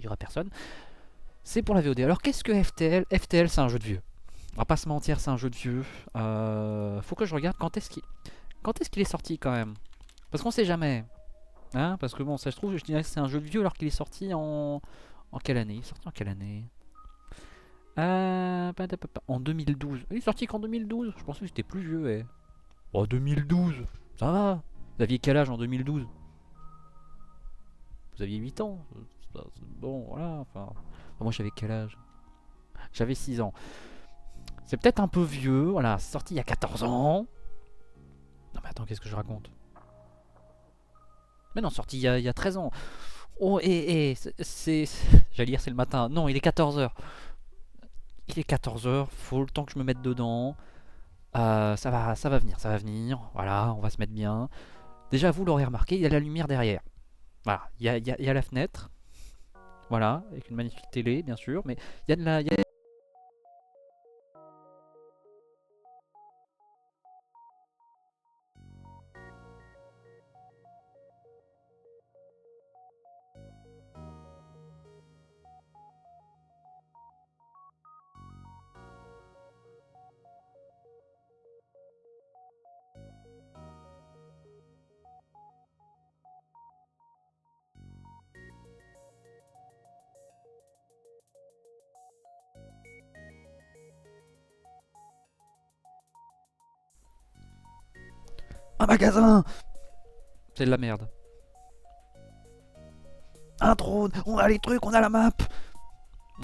y aura personne. C'est pour la VOD. Alors qu'est-ce que FTL? FTL, c'est un jeu de vieux. On va pas se mentir, c'est un jeu de vieux. Faut que je regarde quand est-ce qu'il est sorti quand même. Parce qu'on sait jamais. Hein, parce que bon, ça je trouve, je dirais que c'est un jeu de vieux alors qu'il est sorti en quelle année? Il est sorti en quelle année? En 2012. Il est sorti qu'en 2012. Je pensais que j'étais plus vieux. Oh, 2012. Ça va. Vous aviez quel âge en 2012? Vous aviez 8 ans. Bon, voilà. Enfin, moi j'avais quel âge? J'avais 6 ans. C'est peut-être un peu vieux. Voilà, c'est sorti il y a 14 ans. Non, mais attends, qu'est-ce que je raconte? Mais non, sorti il y a 13 ans. Oh, j'allais dire c'est le matin. Non, il est 14 h. Il est 14 h. Faut le temps que je me mette dedans. Ça va venir, ça va venir. Voilà, on va se mettre bien. Déjà, vous l'aurez remarqué, il y a la lumière derrière. Voilà, il y a la fenêtre. Voilà, avec une magnifique télé, bien sûr. Mais il y a de la. Un magasin. C'est de la merde. Un drone. On a les trucs, on a la map.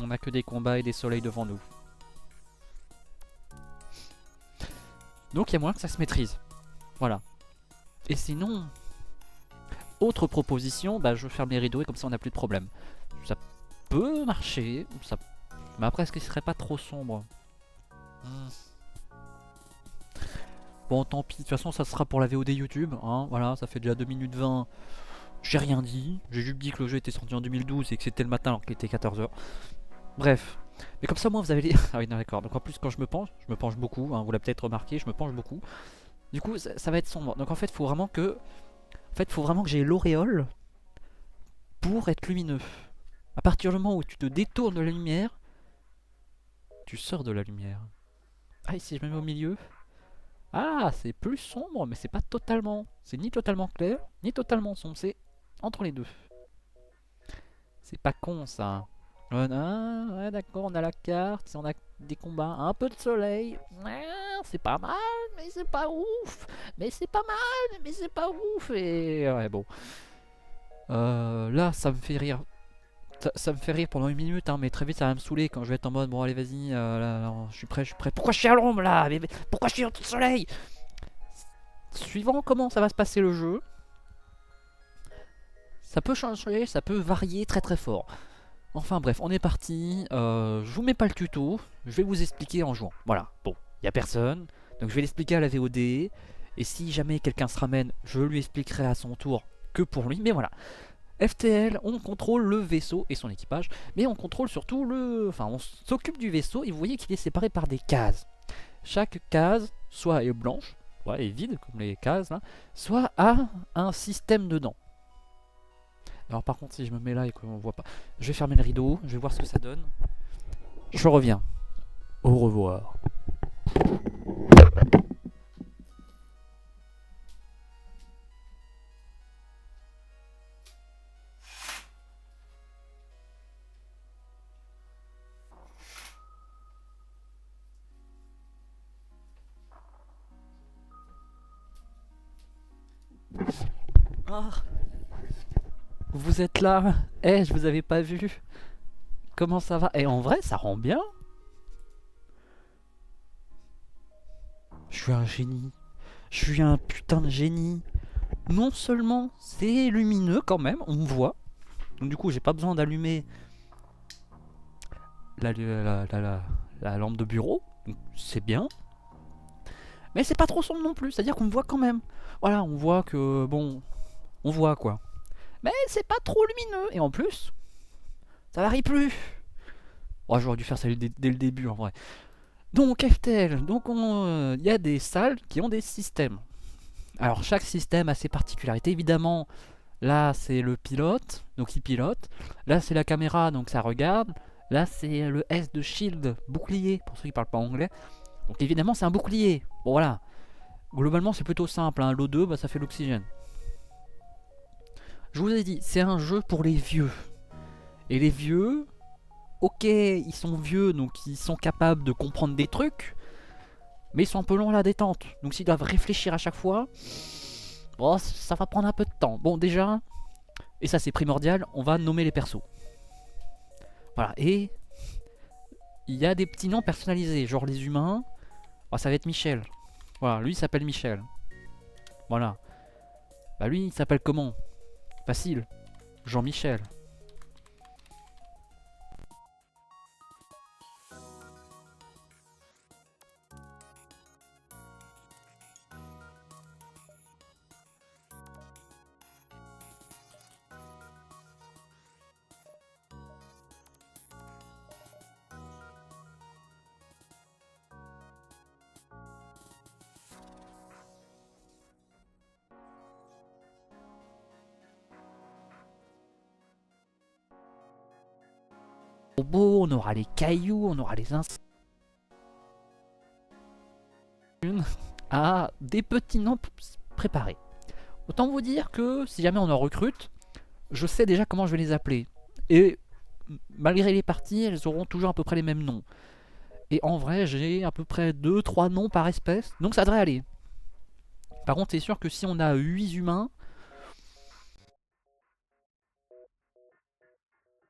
On a que des combats et des soleils devant nous. Donc il y a moyen que ça se maîtrise. Voilà. Et sinon, autre proposition, bah je ferme les rideaux et comme ça on n'a plus de problème. Ça peut marcher, mais après est-ce qu'il serait pas trop sombre? Bon, tant pis, de toute façon ça sera pour la VOD YouTube, hein, voilà, ça fait déjà 2 minutes 20. J'ai rien dit, j'ai juste dit que le jeu était sorti en 2012 et que c'était le matin alors qu'il était 14 h. Bref, mais comme ça moi vous avez les... Ah oui, non, d'accord, donc en plus quand je me penche beaucoup, hein, vous l'avez peut-être remarqué, je me penche beaucoup. Du coup ça va être sombre, donc en fait faut vraiment que... j'ai l'auréole pour être lumineux. À partir du moment où tu te détournes de la lumière, tu sors de la lumière. Ah, et si je me mets au milieu? Ah, c'est plus sombre, mais c'est pas totalement. C'est ni totalement clair, ni totalement sombre. C'est entre les deux. C'est pas con ça. Ouais, d'accord, on a la carte, on a des combats, un peu de soleil. Ouais, c'est pas mal, mais c'est pas ouf. Mais c'est pas mal, mais c'est pas ouf. Et ouais, bon. Là, ça me fait rire. Ça me fait rire pendant une minute, hein, mais très vite ça va me saouler quand je vais être en mode bon, allez, vas-y, là, je suis prêt, je suis prêt. Pourquoi je suis à l'ombre là? Mais pourquoi je suis en tout soleil? Suivant comment ça va se passer le jeu, ça peut changer, ça peut varier très très fort. Enfin bref, on est parti. Je vous mets pas le tuto, je vais vous expliquer en jouant. Voilà, bon, il y a personne, donc je vais l'expliquer à la VOD. Et si jamais quelqu'un se ramène, je lui expliquerai à son tour que pour lui. Mais voilà, FTL, on contrôle le vaisseau et son équipage, mais on contrôle surtout le... Enfin, on s'occupe du vaisseau et vous voyez qu'il est séparé par des cases. Chaque case, soit est blanche, soit est vide, comme les cases là, soit a un système dedans. Alors par contre, si je me mets là et qu'on voit pas, je vais fermer le rideau, je vais voir ce que ça donne. Je reviens. Au revoir. Ah, vous êtes là? Je vous avais pas vu. Comment ça va? En vrai, ça rend bien. Je suis un génie. Je suis un putain de génie. Non seulement c'est lumineux quand même, on me voit. Donc du coup, j'ai pas besoin d'allumer la lampe de bureau. C'est bien. Mais c'est pas trop sombre non plus, c'est-à-dire qu'on me voit quand même. Voilà, on voit que... Bon, on voit quoi. Mais c'est pas trop lumineux. Et en plus, ça varie plus. Oh, j'aurais dû faire ça dès le début en vrai. Donc FTL, donc il y a des salles qui ont des systèmes. Alors chaque système a ses particularités. Évidemment, Là, c'est le pilote, donc il pilote. Là, c'est la caméra, donc ça regarde. Là, c'est le S de shield, bouclier, pour ceux qui parlent pas anglais. Donc évidemment, c'est un bouclier. Bon, voilà. Globalement, c'est plutôt simple, hein. L'O2, bah, ça fait l'oxygène. Je vous ai dit, c'est un jeu pour les vieux. Et les vieux, ok, ils sont vieux, donc ils sont capables de comprendre des trucs. Mais ils sont un peu longs à la détente. Donc s'ils doivent réfléchir à chaque fois, bon, ça va prendre un peu de temps. Bon, déjà, et ça c'est primordial, on va nommer les persos. Voilà, et il y a des petits noms personnalisés, genre les humains, oh, ça va être Michel. Voilà, lui il s'appelle Michel. Voilà. Bah lui il s'appelle comment? Facile. Jean-Michel. On aura les cailloux, on aura les insectes. Ah, des petits noms préparés. Autant vous dire que si jamais on en recrute, je sais déjà comment je vais les appeler. Et malgré les parties, elles auront toujours à peu près les mêmes noms. Et en vrai, j'ai à peu près 2-3 noms par espèce, donc ça devrait aller. Par contre, c'est sûr que si on a 8 humains,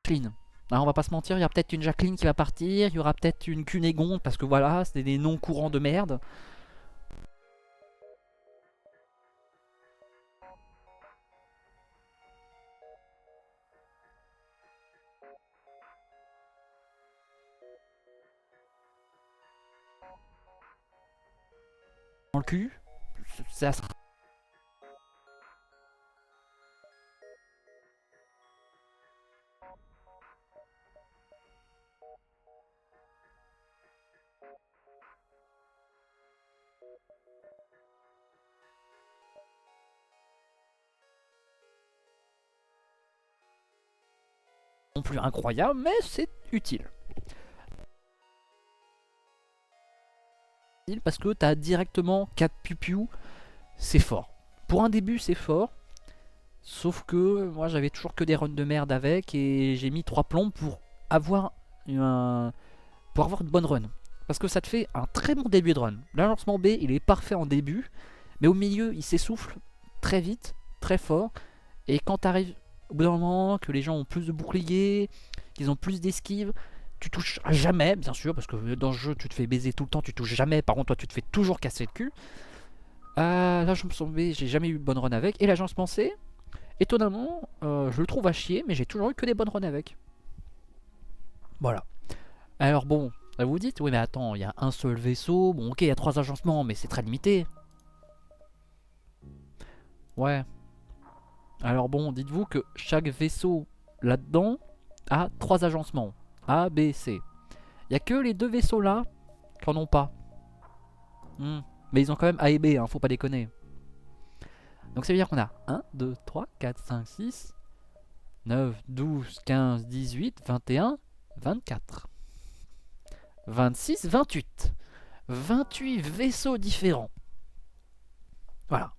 clean. On va pas se mentir, il y a peut-être une Jacqueline qui va partir, il y aura peut-être une Cunégonde, parce que voilà, c'est des noms courants de merde. Dans le cul, ça sera non plus incroyable, mais c'est utile. Parce que t'as directement 4 pupiou, c'est fort. Pour un début, c'est fort. Sauf que moi, j'avais toujours que des runs de merde avec et j'ai mis 3 plombs pour avoir une bonne run. Parce que ça te fait un très bon début de run. L'agencement B, il est parfait en début, mais au milieu, il s'essouffle très vite, très fort. Et quand t'arrives au bout d'un moment, que les gens ont plus de boucliers, qu'ils ont plus d'esquives, tu touches jamais, bien sûr, parce que dans ce jeu, tu te fais baiser tout le temps, tu touches jamais. Par contre, toi, tu te fais toujours casser le cul. L'agencement B, j'ai jamais eu de bonne run avec. Et l'agencement C, étonnamment, je le trouve à chier, mais j'ai toujours eu que des bonnes runs avec. Voilà. Alors bon, vous vous dites, oui mais attends, il y a un seul vaisseau, bon ok, il y a 3 agencements, mais c'est très limité. Ouais. Alors bon, dites-vous que chaque vaisseau là-dedans a 3 agencements. A, B, C. Il n'y a que les 2 vaisseaux là qui en ont pas. Mais ils ont quand même A et B, hein, faut pas déconner. Donc ça veut dire qu'on a 1, 2, 3, 4, 5, 6, 9, 12, 15, 18, 21, 24. 26, 28. 28 vaisseaux différents. Voilà.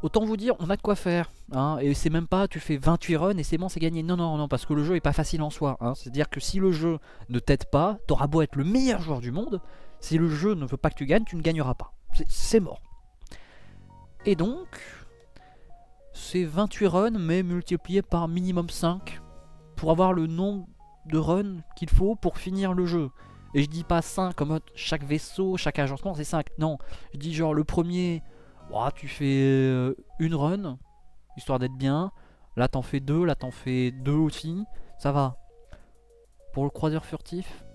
Autant vous dire, on a de quoi faire. Hein, et c'est même pas, tu fais 28 runs et c'est bon, c'est gagné. Non, non, non, parce que le jeu est pas facile en soi. Hein. C'est-à-dire que si le jeu ne t'aide pas, t'auras beau être le meilleur joueur du monde. Si le jeu ne veut pas que tu gagnes, tu ne gagneras pas. C'est mort. Et donc, c'est 28 runs, mais multiplié par minimum 5 pour avoir le nombre de runs qu'il faut pour finir le jeu. Et je dis pas 5 comme chaque vaisseau, chaque agencement, c'est 5. Non, je dis genre le premier, oh, tu fais une run, histoire d'être bien. Là t'en fais 2, là t'en fais 2 aussi. Ça va. Pour le croiseur furtif,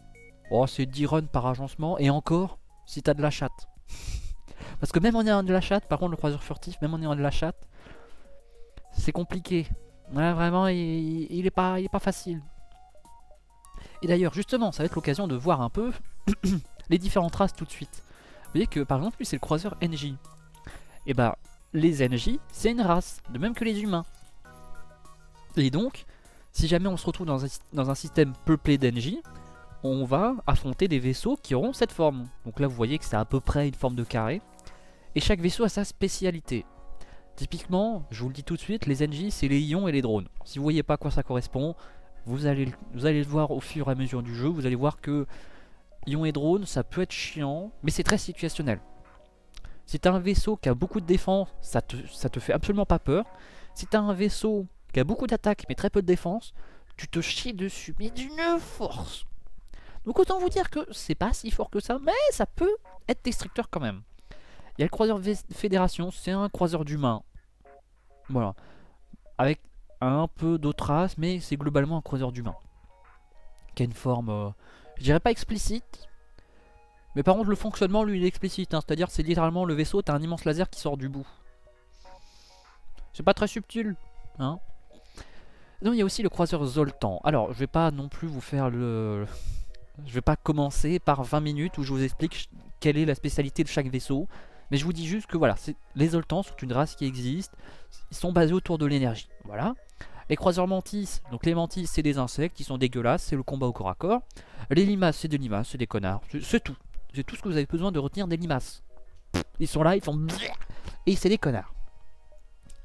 oh, c'est 10 runs par agencement. Et encore, si t'as de la chatte. Parce que même en ayant de la chatte, par contre le croiseur furtif, même en ayant de la chatte, c'est compliqué. Ouais, vraiment, il est pas facile. Et d'ailleurs, justement, ça va être l'occasion de voir un peu les différentes races tout de suite. Vous voyez que par exemple, lui c'est le croiseur NJ. Et bah les NJ, c'est une race, de même que les humains. Et donc, si jamais on se retrouve dans un système peuplé d'NJ, on va affronter des vaisseaux qui auront cette forme. Donc là, vous voyez que c'est à peu près une forme de carré. Et chaque vaisseau a sa spécialité. Typiquement, je vous le dis tout de suite, les NJ, c'est les ions et les drones. Si vous voyez pas à quoi ça correspond, vous allez le voir au fur et à mesure du jeu. Vous allez voir que ions et drones, ça peut être chiant, mais c'est très situationnel. Si t'as un vaisseau qui a beaucoup de défense, ça te fait absolument pas peur. Si t'as un vaisseau qui a beaucoup d'attaques mais très peu de défense, tu te chies dessus, mais d'une force. Donc autant vous dire que c'est pas si fort que ça, mais ça peut être destructeur quand même. Il y a le croiseur Fédération, c'est un croiseur d'humains. Voilà. Avec un peu d'autres races, mais c'est globalement un croiseur d'humains. Qui a une forme, je dirais pas explicite. Mais par contre le fonctionnement lui il est explicite, hein, c'est-à-dire c'est littéralement le vaisseau, t'as un immense laser qui sort du bout. C'est pas très subtil, hein. Donc il y a aussi le croiseur Zoltan. Alors je vais pas non plus vous faire le... Je vais pas commencer par 20 minutes où je vous explique quelle est la spécialité de chaque vaisseau. Mais je vous dis juste que voilà, les Zoltans sont une race qui existe. Ils sont basés autour de l'énergie, voilà. Les croiseurs Mantis, donc les Mantis c'est des insectes, ils sont dégueulasses, c'est le combat au corps à corps. Les limaces c'est des limaces, c'est des connards, c'est tout. C'est tout ce que vous avez besoin de retenir des limaces. Ils sont là, ils font... Et c'est des connards.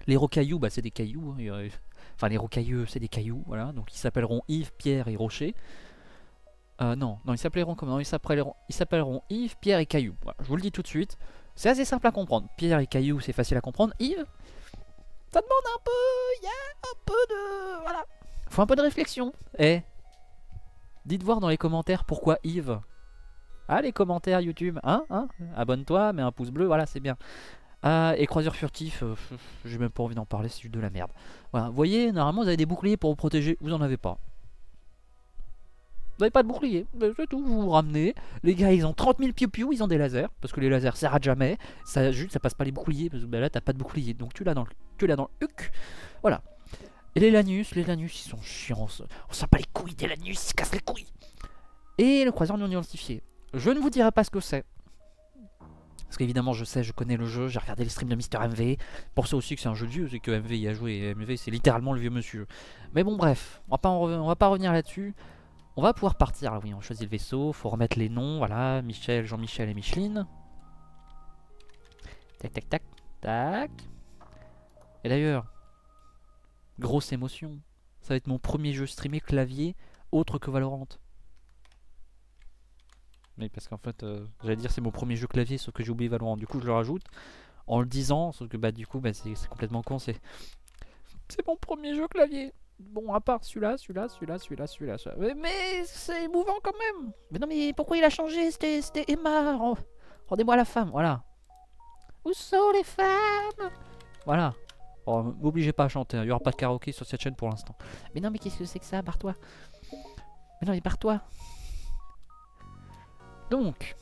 Les rocailloux, bah c'est des cailloux. Hein, enfin les rocailleux c'est des cailloux, voilà. Donc ils s'appelleront Yves, Pierre et Rocher. Non, ils s'appelleront comment? Ils s'appelleront Yves, Pierre et Caillou. Voilà, je vous le dis tout de suite. C'est assez simple à comprendre. Pierre et Caillou, c'est facile à comprendre. Yves, ça demande un peu... Il y a un peu de... Voilà. Faut un peu de réflexion. Dites voir dans les commentaires pourquoi Yves. Ah, les commentaires YouTube. Hein. Abonne-toi, mets un pouce bleu, voilà, c'est bien. Et croiseur furtif, j'ai même pas envie d'en parler, c'est juste de la merde. Voilà, vous voyez, normalement vous avez des boucliers pour vous protéger. Vous en avez pas. Vous n'avez pas de bouclier, c'est tout, vous vous ramenez. Les gars, ils ont 30 000 piou-piou, ils ont des lasers. Parce que les lasers, ça rate jamais. Ça, juste, ça passe pas les boucliers. Parce que bah, là, t'as pas de bouclier. Donc tu l'as dans le huc. Voilà. Et les Lanus, ils sont chiants. On sent pas les couilles des Lanus, ils se cassent les couilles. Et le croiseur non identifié. Je ne vous dirai pas ce que c'est. Parce qu'évidemment, je sais, je connais le jeu. J'ai regardé les streams de Mister MV. Pour ça aussi que c'est un jeu de vieux. C'est que MV y a joué. Et MV, c'est littéralement le vieux monsieur. Mais bon, bref. On va pas revenir là-dessus. On va pouvoir partir. Alors oui, on choisit le vaisseau. Faut remettre les noms. Voilà, Michel, Jean-Michel et Micheline. Tac, tac, tac, tac. Et d'ailleurs, grosse émotion. Ça va être mon premier jeu streamé clavier autre que Valorant. Mais parce qu'en fait, j'allais dire c'est mon premier jeu clavier, sauf que j'ai oublié Valorant. Du coup, je le rajoute en le disant, sauf que bah du coup, bah, c'est complètement con. C'est mon premier jeu clavier. Bon, à part celui-là. Mais c'est émouvant quand même. Mais non, mais pourquoi il a changé? C'était Emma. Rendez-moi la femme, voilà. Où sont les femmes? Voilà. Oh, m'obligez pas à chanter, hein. Il n'y aura pas de karaoké sur cette chaîne pour l'instant. Mais non, mais qu'est-ce que c'est que ça? Barre-toi. Mais non, mais barre-toi. Donc,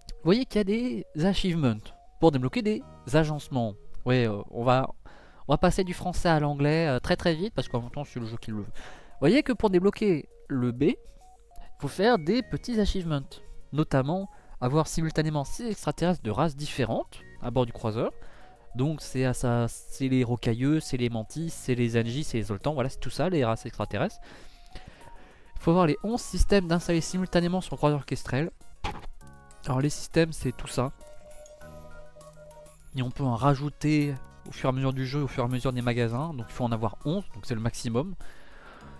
vous voyez qu'il y a des achievements pour débloquer des agencements. Ouais, on va passer du français à l'anglais très très vite parce qu'en même temps c'est le jeu qui le veut. Vous voyez que pour débloquer le B, il faut faire des petits achievements. Notamment avoir simultanément 6 extraterrestres de races différentes à bord du croiseur. Donc c'est les rocailleux, c'est les mantis, c'est les NJ, c'est les Zoltans, voilà c'est tout ça les races extraterrestres. Il faut avoir les 11 systèmes d'installer simultanément sur le croiseur Kestrel. Alors les systèmes c'est tout ça. Et on peut en rajouter au fur et à mesure du jeu, au fur et à mesure des magasins. Donc il faut en avoir 11, donc c'est le maximum.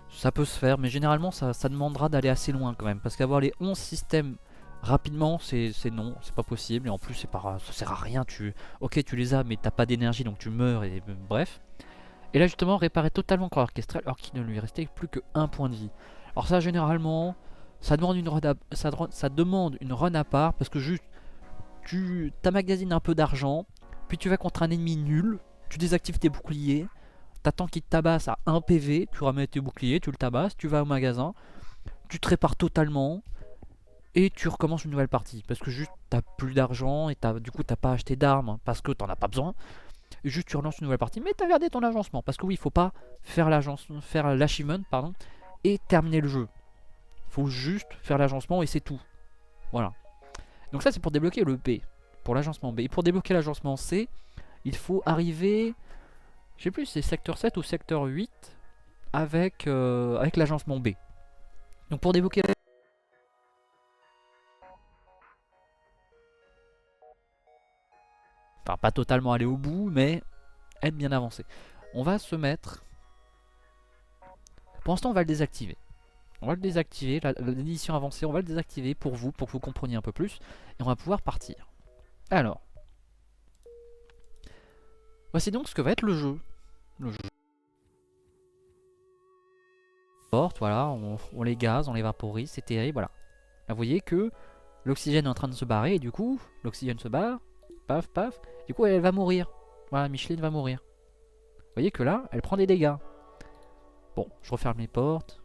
Ça peut se faire, mais généralement ça demandera d'aller assez loin quand même. Parce qu'avoir les 11 systèmes rapidement, c'est non, c'est pas possible. Et en plus, ça sert à rien. Ok, tu les as, mais t'as pas d'énergie, donc tu meurs, et bref. Et là justement, réparer totalement le croiseur Kestrel, alors qu'il ne lui restait plus que 1 point de vie. Alors ça, généralement, ça demande une run à part, parce que juste, tu t'emmagasines un peu d'argent, puis tu vas contre un ennemi nul, tu désactives tes boucliers, t'attends qu'il te tabasse à 1 PV, tu ramènes tes boucliers, tu le tabasses, tu vas au magasin, tu te répares totalement, et tu recommences une nouvelle partie. Parce que juste, t'as plus d'argent, et du coup, t'as pas acheté d'armes, parce que t'en as pas besoin. Et juste, tu relances une nouvelle partie, mais t'as gardé ton agencement. Parce que oui, il faut pas faire l'achievement, et terminer le jeu. Faut juste faire l'agencement, et c'est tout. Voilà. Donc ça, c'est pour débloquer le B, pour l'agencement B. Et pour débloquer l'agencement C, il faut arriver, je sais plus si c'est secteur 7 ou secteur 8 avec, avec l'agencement B. Donc pour débloquer... Enfin pas totalement aller au bout, mais être bien avancé. On va se mettre... Pour l'instant on va le désactiver. On va le désactiver, l'édition avancée, on va le désactiver pour que vous compreniez un peu plus. Et on va pouvoir partir. Alors. Voici donc ce que va être le jeu. Le jeu. Porte, voilà, on les gaze, on les vaporise, c'est terrible, voilà. Là vous voyez que l'oxygène est en train de se barrer et du coup, l'oxygène se barre, paf, paf. Du coup elle va mourir. Voilà, Micheline va mourir. Vous voyez que là, elle prend des dégâts. Bon, je referme les portes.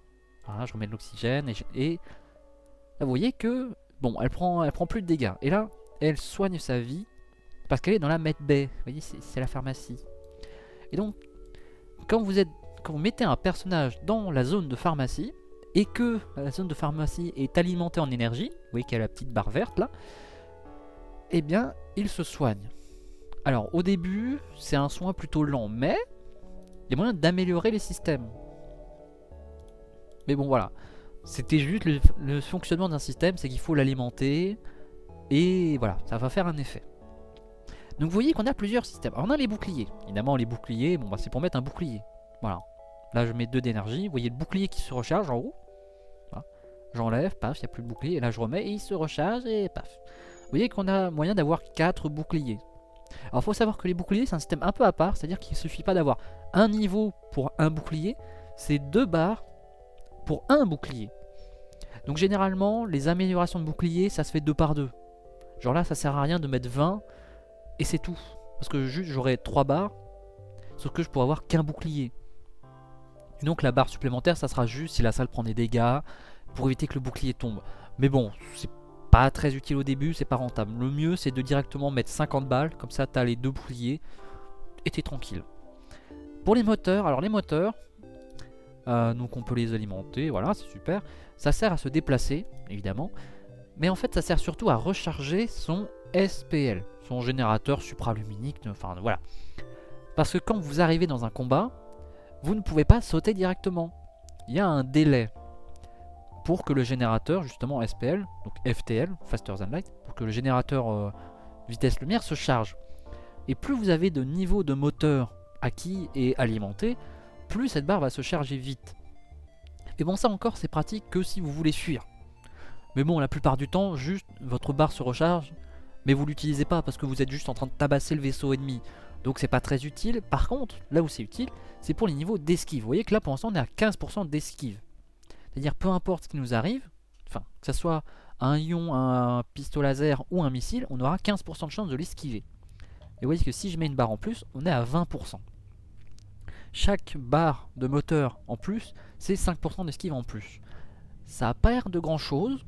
Voilà, je remets de l'oxygène et là vous voyez que bon, elle prend plus de dégâts. Et là, elle soigne sa vie parce qu'elle est dans la medbay. Vous voyez, c'est la pharmacie. Et donc, quand vous mettez un personnage dans la zone de pharmacie et que la zone de pharmacie est alimentée en énergie, vous voyez qu'il y a la petite barre verte là, eh bien, il se soigne. Alors, au début, c'est un soin plutôt lent, mais il y a moyen d'améliorer les systèmes. Mais bon, voilà. C'était juste le fonctionnement d'un système, c'est qu'il faut l'alimenter. Et voilà, ça va faire un effet. Donc vous voyez qu'on a plusieurs systèmes. Alors on a les boucliers. Évidemment, les boucliers, bon, bah, c'est pour mettre un bouclier. Voilà. Là, je mets 2 d'énergie. Vous voyez le bouclier qui se recharge en haut. Voilà. J'enlève, paf, il n'y a plus de bouclier. Et là, je remets et il se recharge et paf. Vous voyez qu'on a moyen d'avoir 4 boucliers. Alors il faut savoir que les boucliers, c'est un système un peu à part. C'est-à-dire qu'il ne suffit pas d'avoir un niveau pour un bouclier. C'est 2 barres pour un bouclier. Donc généralement, les améliorations de bouclier, ça se fait 2 par 2. Genre là, ça sert à rien de mettre 20 et c'est tout. Parce que juste, j'aurai 3 barres, sauf que je pourrais avoir qu'un bouclier. Et donc la barre supplémentaire, ça sera juste si la salle prend des dégâts, pour éviter que le bouclier tombe. Mais bon, c'est pas très utile au début, c'est pas rentable. Le mieux, c'est de directement mettre 50 balles, comme ça, t'as les 2 boucliers, et t'es tranquille. Pour les moteurs, alors les moteurs... donc on peut les alimenter, voilà, c'est super. Ça sert à se déplacer, évidemment. Mais en fait, ça sert surtout à recharger son SPL, son générateur supraluminique, enfin voilà. Parce que quand vous arrivez dans un combat, vous ne pouvez pas sauter directement. Il y a un délai pour que le générateur, justement SPL, donc FTL, Faster Than Light, pour que le générateur vitesse lumière se charge. Et plus vous avez de niveau de moteur acquis et alimenté, plus cette barre va se charger vite. Et bon, ça encore, c'est pratique que si vous voulez fuir. Mais bon, la plupart du temps, juste votre barre se recharge, mais vous l'utilisez pas parce que vous êtes juste en train de tabasser le vaisseau ennemi. Donc c'est pas très utile. Par contre, là où c'est utile, c'est pour les niveaux d'esquive. Vous voyez que là, pour l'instant, on est à 15% d'esquive. C'est-à-dire, peu importe ce qui nous arrive, enfin, que ce soit un ion, un pistolet laser ou un missile, on aura 15% de chance de l'esquiver. Et vous voyez que si je mets une barre en plus, on est à 20%. Chaque barre de moteur en plus, c'est 5% d'esquive en plus. Ça a pas l'air de grand chose,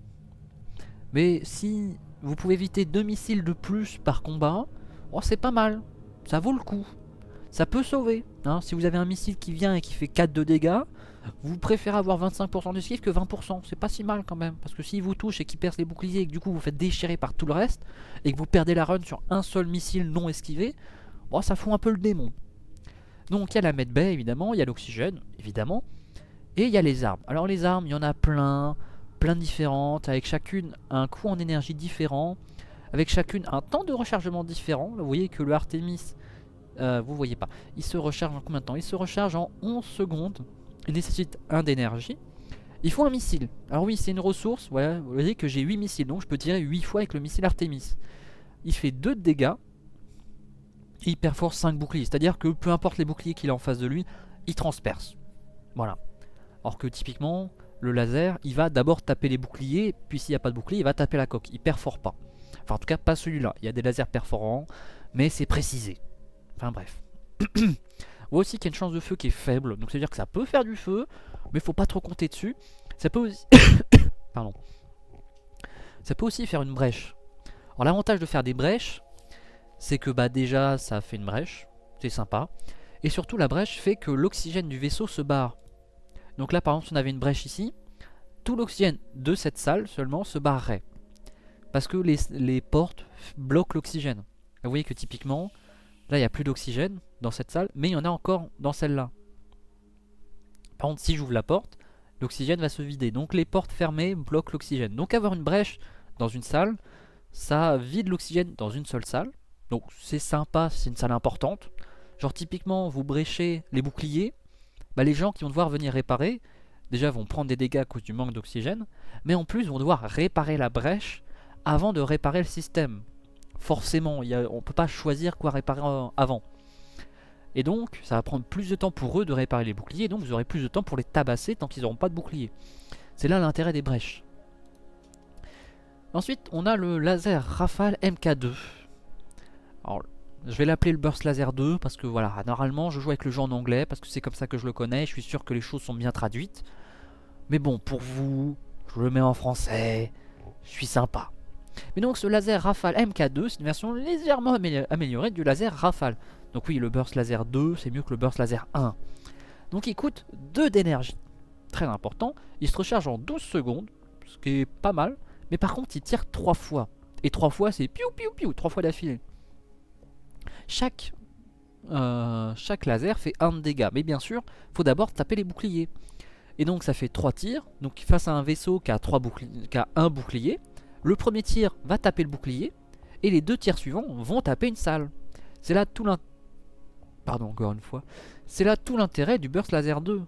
mais si vous pouvez éviter 2 missiles de plus par combat, oh, c'est pas mal, ça vaut le coup. Ça peut sauver, hein. Si vous avez un missile qui vient et qui fait 4 de dégâts, vous préférez avoir 25% d'esquive que 20%, c'est pas si mal quand même. Parce que s'il vous touche et qu'il perce les boucliers et que du coup vous faites déchirer par tout le reste, et que vous perdez la run sur un seul missile non esquivé, oh, ça fout un peu le démon. Donc il y a la medbay évidemment, il y a l'oxygène évidemment, et il y a les armes. Alors les armes, il y en a plein différentes, avec chacune un coût en énergie différent, avec chacune un temps de rechargement différent. Là, vous voyez que le Artemis, vous voyez pas, il se recharge en combien de temps? Il se recharge en 11 secondes, il nécessite 1 d'énergie. Il faut un missile. Alors oui, c'est une ressource, voilà, vous voyez que j'ai 8 missiles, donc je peux tirer 8 fois avec le missile Artemis. Il fait 2 de dégâts, et il perfore 5 boucliers, c'est-à-dire que peu importe les boucliers qu'il a en face de lui, il transperce. Voilà. Alors que typiquement, le laser, il va d'abord taper les boucliers, puis s'il n'y a pas de bouclier, il va taper la coque. Il perfore pas. Enfin, en tout cas, pas celui-là. Il y a des lasers perforants, mais c'est précisé. Enfin, bref. On voit aussi qu'il y a une chance de feu qui est faible, donc c'est-à-dire que ça peut faire du feu, mais faut pas trop compter dessus. Ça peut aussi... Pardon. Ça peut aussi faire une brèche. Alors, l'avantage de faire des brèches, c'est que bah déjà, ça fait une brèche. C'est sympa. Et surtout, la brèche fait que l'oxygène du vaisseau se barre. Donc là par exemple si on avait une brèche ici, tout l'oxygène de cette salle seulement se barrerait. Parce que les portes bloquent l'oxygène. Vous voyez que typiquement, Là, il n'y a plus d'oxygène dans cette salle, mais il y en a encore dans celle-là. Par contre, si j'ouvre la porte, l'oxygène va se vider. Donc les portes fermées bloquent l'oxygène. Donc avoir une brèche dans une salle, ça vide l'oxygène dans une seule salle. Donc c'est sympa, c'est une salle importante. Genre typiquement, vous bréchez les boucliers, bah, les gens qui vont devoir venir réparer, déjà vont prendre des dégâts à cause du manque d'oxygène, mais en plus vont devoir réparer la brèche avant de réparer le système. Forcément, on ne peut pas choisir quoi réparer avant. Et donc, ça va prendre plus de temps pour eux de réparer les boucliers, donc vous aurez plus de temps pour les tabasser tant qu'ils n'auront pas de bouclier. C'est là l'intérêt des brèches. Ensuite, on a le laser Rafale MK2. Alors, je vais l'appeler le Burst Laser 2 parce que voilà, normalement je joue avec le jeu en anglais parce que c'est comme ça que je le connais, je suis sûr que les choses sont bien traduites. Mais bon, pour vous, je le mets en français, je suis sympa. Mais donc ce laser Rafale MK2, c'est une version légèrement améliorée du laser Rafale. Donc oui, le Burst Laser 2, c'est mieux que le Burst Laser 1. Donc il coûte 2 d'énergie. Très important. Il se recharge en 12 secondes, ce qui est pas mal. Mais par contre, il tire 3 fois. Et 3 fois, c'est piou piou piou, 3 fois d'affilée. Chaque laser fait 1 de dégâts. Mais bien sûr, il faut d'abord taper les boucliers. Et donc ça fait 3 tirs. Donc face à un vaisseau qui a, qui a un bouclier, le premier tir va taper le bouclier. Et les 2 tirs suivants vont taper une salle. C'est là tout l'intérêt. Pardon, encore une fois. C'est là tout l'intérêt du Burst Laser 2.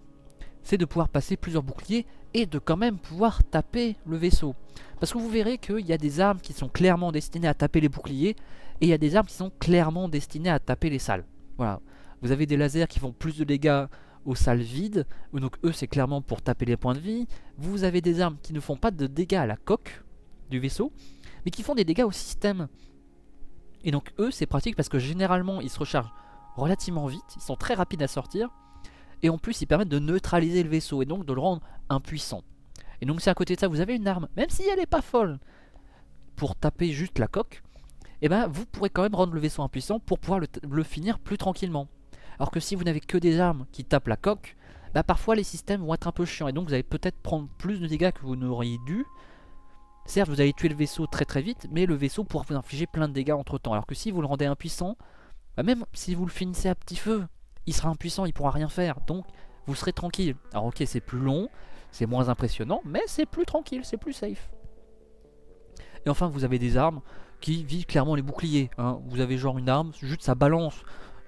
C'est de pouvoir passer plusieurs boucliers et de quand même pouvoir taper le vaisseau. Parce que vous verrez qu'il y a des armes qui sont clairement destinées à taper les boucliers et il y a des armes qui sont clairement destinées à taper les salles. Voilà. Vous avez des lasers qui font plus de dégâts aux salles vides, donc eux c'est clairement pour taper les points de vie. Vous avez des armes qui ne font pas de dégâts à la coque du vaisseau, mais qui font des dégâts au système. Et donc eux c'est pratique parce que généralement ils se rechargent relativement vite, ils sont très rapides à sortir, et en plus ils permettent de neutraliser le vaisseau et donc de le rendre impuissant. Et donc si à côté de ça vous avez une arme, même si elle n'est pas folle, pour taper juste la coque, et ben vous pourrez quand même rendre le vaisseau impuissant pour pouvoir le finir plus tranquillement. Alors que si vous n'avez que des armes qui tapent la coque, bah parfois les systèmes vont être un peu chiants et donc vous allez peut-être prendre plus de dégâts que vous n'auriez dû. Certes vous allez tuer le vaisseau très très vite, mais le vaisseau pourra vous infliger plein de dégâts entre temps. Alors que si vous le rendez impuissant, bah même si vous le finissez à petit feu, il sera impuissant, il pourra rien faire, donc vous serez tranquille. Alors ok, c'est plus long, c'est moins impressionnant, mais c'est plus tranquille, c'est plus safe. Et enfin vous avez des armes qui visent clairement les boucliers, hein. Vous avez genre une arme, juste ça balance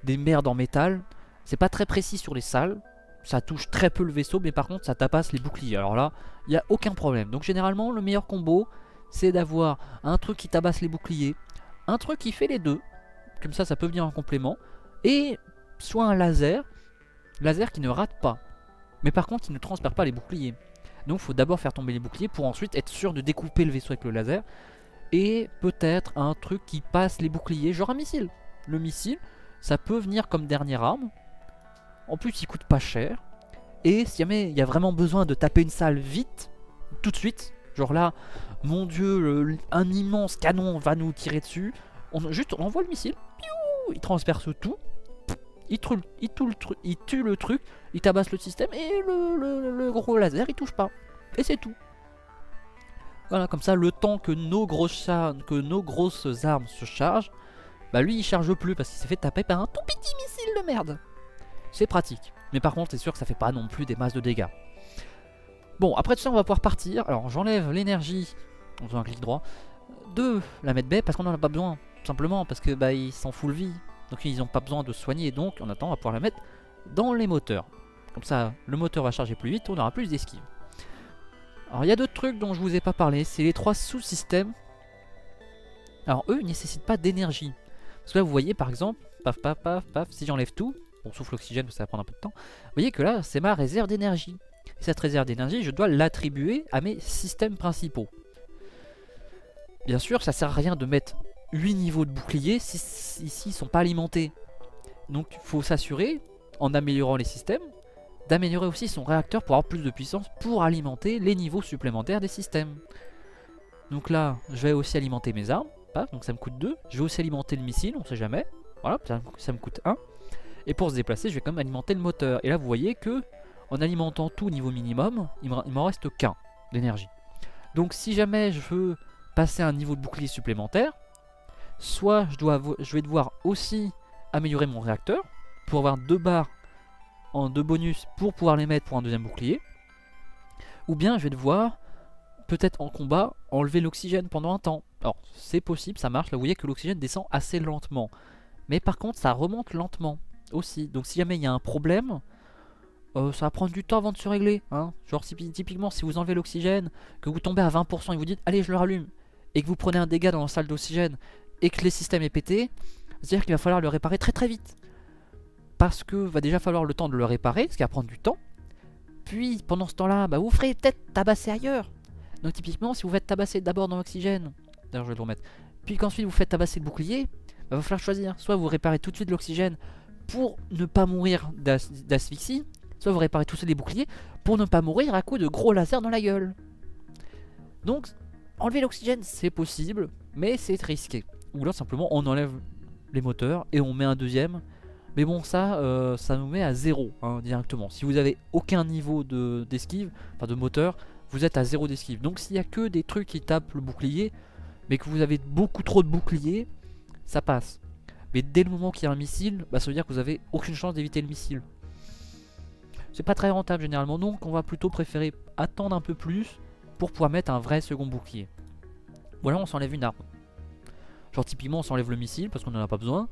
des merdes en métal, c'est pas très précis sur les salles, ça touche très peu le vaisseau, mais par contre ça tapasse les boucliers. Alors là, il n'y a aucun problème. Donc généralement le meilleur combo, c'est d'avoir un truc qui tabasse les boucliers, un truc qui fait les deux, comme ça peut venir en complément, et soit un laser qui ne rate pas, mais par contre il ne transperce pas les boucliers. Donc il faut d'abord faire tomber les boucliers pour ensuite être sûr de découper le vaisseau avec le laser, et peut-être un truc qui passe les boucliers, genre un missile. Le missile, ça peut venir comme dernière arme, en plus il coûte pas cher, et si jamais il y a vraiment besoin de taper une salle vite, tout de suite, genre là, mon dieu, un immense canon va nous tirer dessus, on envoie le missile, il transperce tout, il tue le truc, il tabasse le système et le gros laser il touche pas. Et c'est tout. Voilà, comme ça le temps que nos grosses armes se chargent, bah lui il charge plus parce qu'il s'est fait taper par un tout petit missile de merde. C'est pratique. Mais par contre c'est sûr que ça fait pas non plus des masses de dégâts. Bon, après tout ça on va pouvoir partir. Alors j'enlève l'énergie en faisant un clic droit de la mettre B parce qu'on en a pas besoin. Tout simplement parce que bah il s'en fout le vie. Donc ils n'ont pas besoin de soigner, donc en attendant on va pouvoir la mettre dans les moteurs. Comme ça le moteur va charger plus vite, on aura plus d'esquive. Alors il y a d'autres trucs dont je vous ai pas parlé, c'est les 3 sous-systèmes. Alors eux ils nécessitent pas d'énergie. Parce que là vous voyez par exemple, paf paf paf paf, si j'enlève tout, on souffle l'oxygène parce que ça va prendre un peu de temps. Vous voyez que là c'est ma réserve d'énergie. Cette réserve d'énergie je dois l'attribuer à mes systèmes principaux. Bien sûr ça sert à rien de mettre 8 niveaux de bouclier si ici ils sont pas alimentés. Donc il faut s'assurer, en améliorant les systèmes, d'améliorer aussi son réacteur pour avoir plus de puissance pour alimenter les niveaux supplémentaires des systèmes. Donc là, je vais aussi alimenter mes armes, donc ça me coûte 2. Je vais aussi alimenter le missile, on sait jamais. Voilà, ça me coûte 1. Et pour se déplacer, je vais quand même alimenter le moteur. Et là, vous voyez que en alimentant tout au niveau minimum, il m'en reste qu'un d'énergie. Donc si jamais je veux passer à un niveau de bouclier supplémentaire, soit je vais devoir aussi améliorer mon réacteur pour avoir 2 barres en 2 bonus pour pouvoir les mettre pour un deuxième bouclier. Ou bien je vais devoir, peut-être en combat, enlever l'oxygène pendant un temps. Alors c'est possible, ça marche, là vous voyez que l'oxygène descend assez lentement. Mais par contre ça remonte lentement aussi. Donc si jamais il y a un problème, ça va prendre du temps avant de se régler. Hein. Genre typiquement si vous enlevez l'oxygène, que vous tombez à 20% et vous dites allez je le rallume, et que vous prenez un dégât dans la salle d'oxygène et que le système est pété, c'est-à-dire qu'il va falloir le réparer très très vite. Parce que va déjà falloir le temps de le réparer, ce qui va prendre du temps. Puis pendant ce temps-là, bah, vous ferez peut-être tabasser ailleurs. Donc typiquement si vous faites tabasser d'abord dans l'oxygène, d'ailleurs je vais le remettre, puis qu'ensuite vous faites tabasser le bouclier, bah, va falloir choisir. Soit vous réparez tout de suite l'oxygène pour ne pas mourir d'asphyxie, soit vous réparez tout de suite les boucliers pour ne pas mourir à coup de gros lasers dans la gueule. Donc enlever l'oxygène c'est possible, mais c'est risqué. Ou là simplement on enlève les moteurs et on met un deuxième. Mais bon ça, ça nous met à 0 hein, directement. Si vous avez aucun niveau d'esquive, enfin de moteur, vous êtes à 0 d'esquive. Donc s'il n'y a que des trucs qui tapent le bouclier, mais que vous avez beaucoup trop de boucliers, ça passe. Mais dès le moment qu'il y a un missile, bah, ça veut dire que vous avez aucune chance d'éviter le missile. C'est pas très rentable généralement, donc on va plutôt préférer attendre un peu plus pour pouvoir mettre un vrai second bouclier. Voilà, on s'enlève une arme. Genre typiquement on s'enlève le missile parce qu'on n'en a pas besoin.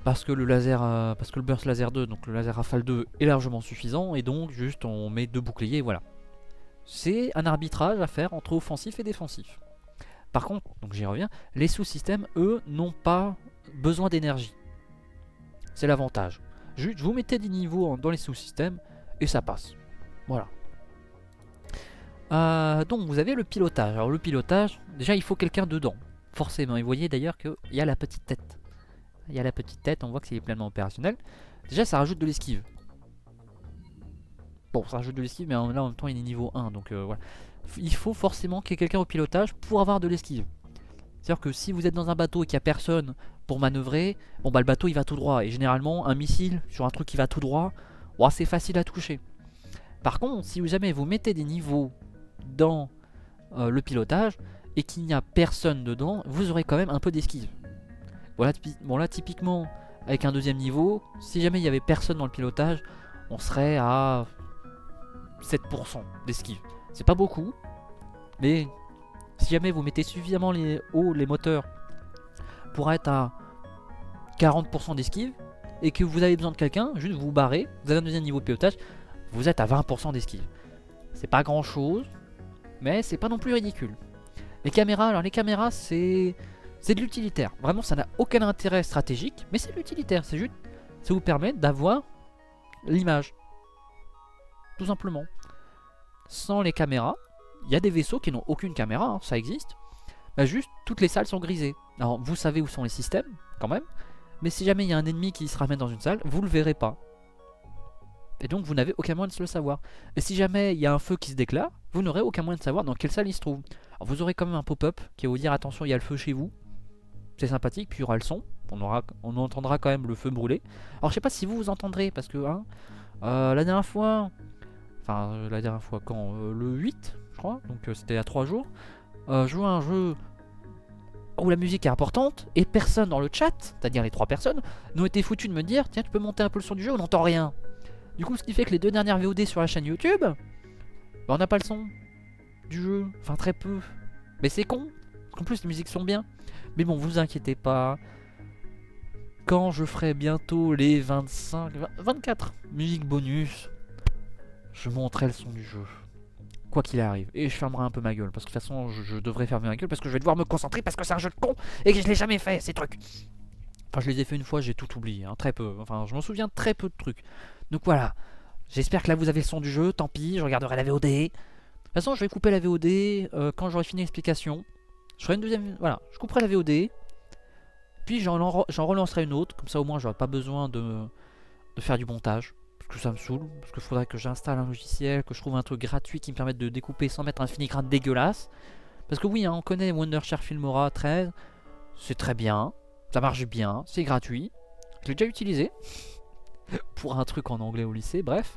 Parce que le laser, parce que le burst laser 2, donc le laser rafale 2 est largement suffisant. Et donc juste on met 2 boucliers et voilà. C'est un arbitrage à faire entre offensif et défensif. Par contre, donc j'y reviens, les sous-systèmes eux n'ont pas besoin d'énergie. C'est l'avantage. Juste vous mettez des niveaux dans les sous-systèmes et ça passe. Voilà. Donc vous avez le pilotage. Alors le pilotage, déjà il faut quelqu'un dedans. Forcément. Et vous voyez d'ailleurs qu'il y a la petite tête. Il y a la petite tête, on voit que c'est pleinement opérationnel. Déjà ça rajoute de l'esquive. Bon ça rajoute de l'esquive mais là en même temps il est niveau 1 donc voilà. Il faut forcément qu'il y ait quelqu'un au pilotage pour avoir de l'esquive. C'est-à-dire que si vous êtes dans un bateau et qu'il n'y a personne pour manœuvrer, bon bah le bateau il va tout droit. Et généralement un missile sur un truc qui va tout droit, oh, c'est facile à toucher. Par contre si jamais vous mettez des niveaux dans le pilotage et qu'il n'y a personne dedans, vous aurez quand même un peu d'esquive. Voilà, bon là typiquement avec un deuxième niveau, si jamais il n'y avait personne dans le pilotage, on serait à 7% d'esquive. C'est pas beaucoup, mais si jamais vous mettez suffisamment haut les moteurs pour être à 40% d'esquive et que vous avez besoin de quelqu'un, juste vous barrez, vous avez un deuxième niveau de pilotage, vous êtes à 20% d'esquive. C'est pas grand chose, mais c'est pas non plus ridicule. Les caméras, alors les caméras c'est de l'utilitaire. Vraiment ça n'a aucun intérêt stratégique, mais c'est de l'utilitaire, c'est juste, ça vous permet d'avoir l'image. Tout simplement. Sans les caméras, il y a des vaisseaux qui n'ont aucune caméra, hein, ça existe. Bah juste, toutes les salles sont grisées. Alors vous savez où sont les systèmes, quand même. Mais si jamais il y a un ennemi qui se ramène dans une salle, vous le verrez pas. Et donc vous n'avez aucun moyen de le savoir. Et si jamais il y a un feu qui se déclare, vous n'aurez aucun moyen de savoir dans quelle salle il se trouve. Alors vous aurez quand même un pop-up qui va vous dire attention il y a le feu chez vous. C'est sympathique, puis il y aura le son. On entendra quand même le feu brûler. Alors je sais pas si vous entendrez, parce que hein, la dernière fois... Enfin la dernière fois quand le 8 je crois, donc c'était il y a 3 jours. Je jouais à un jeu où la musique est importante et personne dans le chat, c'est-à-dire les 3 personnes, n'ont été foutus de me dire tiens tu peux monter un peu le son du jeu, on n'entend rien. Du coup ce qui fait que les 2 dernières VOD sur la chaîne YouTube, bah, on n'a pas le son du jeu, enfin très peu. Mais c'est con, parce qu'en plus les musiques sont bien. Mais bon vous inquiétez pas, quand je ferai bientôt les 24 musiques bonus, je monterai le son du jeu. Quoi qu'il arrive. Et je fermerai un peu ma gueule. Parce que de toute façon, je devrais fermer ma gueule. Parce que je vais devoir me concentrer. Parce que c'est un jeu de con. Et que je l'ai jamais fait, ces trucs. Enfin, je les ai fait une fois. J'ai tout oublié. Hein, très peu. Enfin, je m'en souviens très peu de trucs. Donc voilà. J'espère que là, vous avez le son du jeu. Tant pis. Je regarderai la VOD. De toute façon, je vais couper la VOD quand j'aurai fini l'explication. Je ferai une deuxième. Voilà. Je couperai la VOD. Puis j'en relancerai une autre. Comme ça, au moins, j'aurai pas besoin de faire du montage. Que ça me saoule, parce qu'il faudrait que j'installe un logiciel, que je trouve un truc gratuit qui me permette de découper sans mettre un filigrane dégueulasse. Parce que oui, hein, on connaît Wondershare Filmora 13, c'est très bien, ça marche bien, c'est gratuit. Je l'ai déjà utilisé pour un truc en anglais au lycée, bref.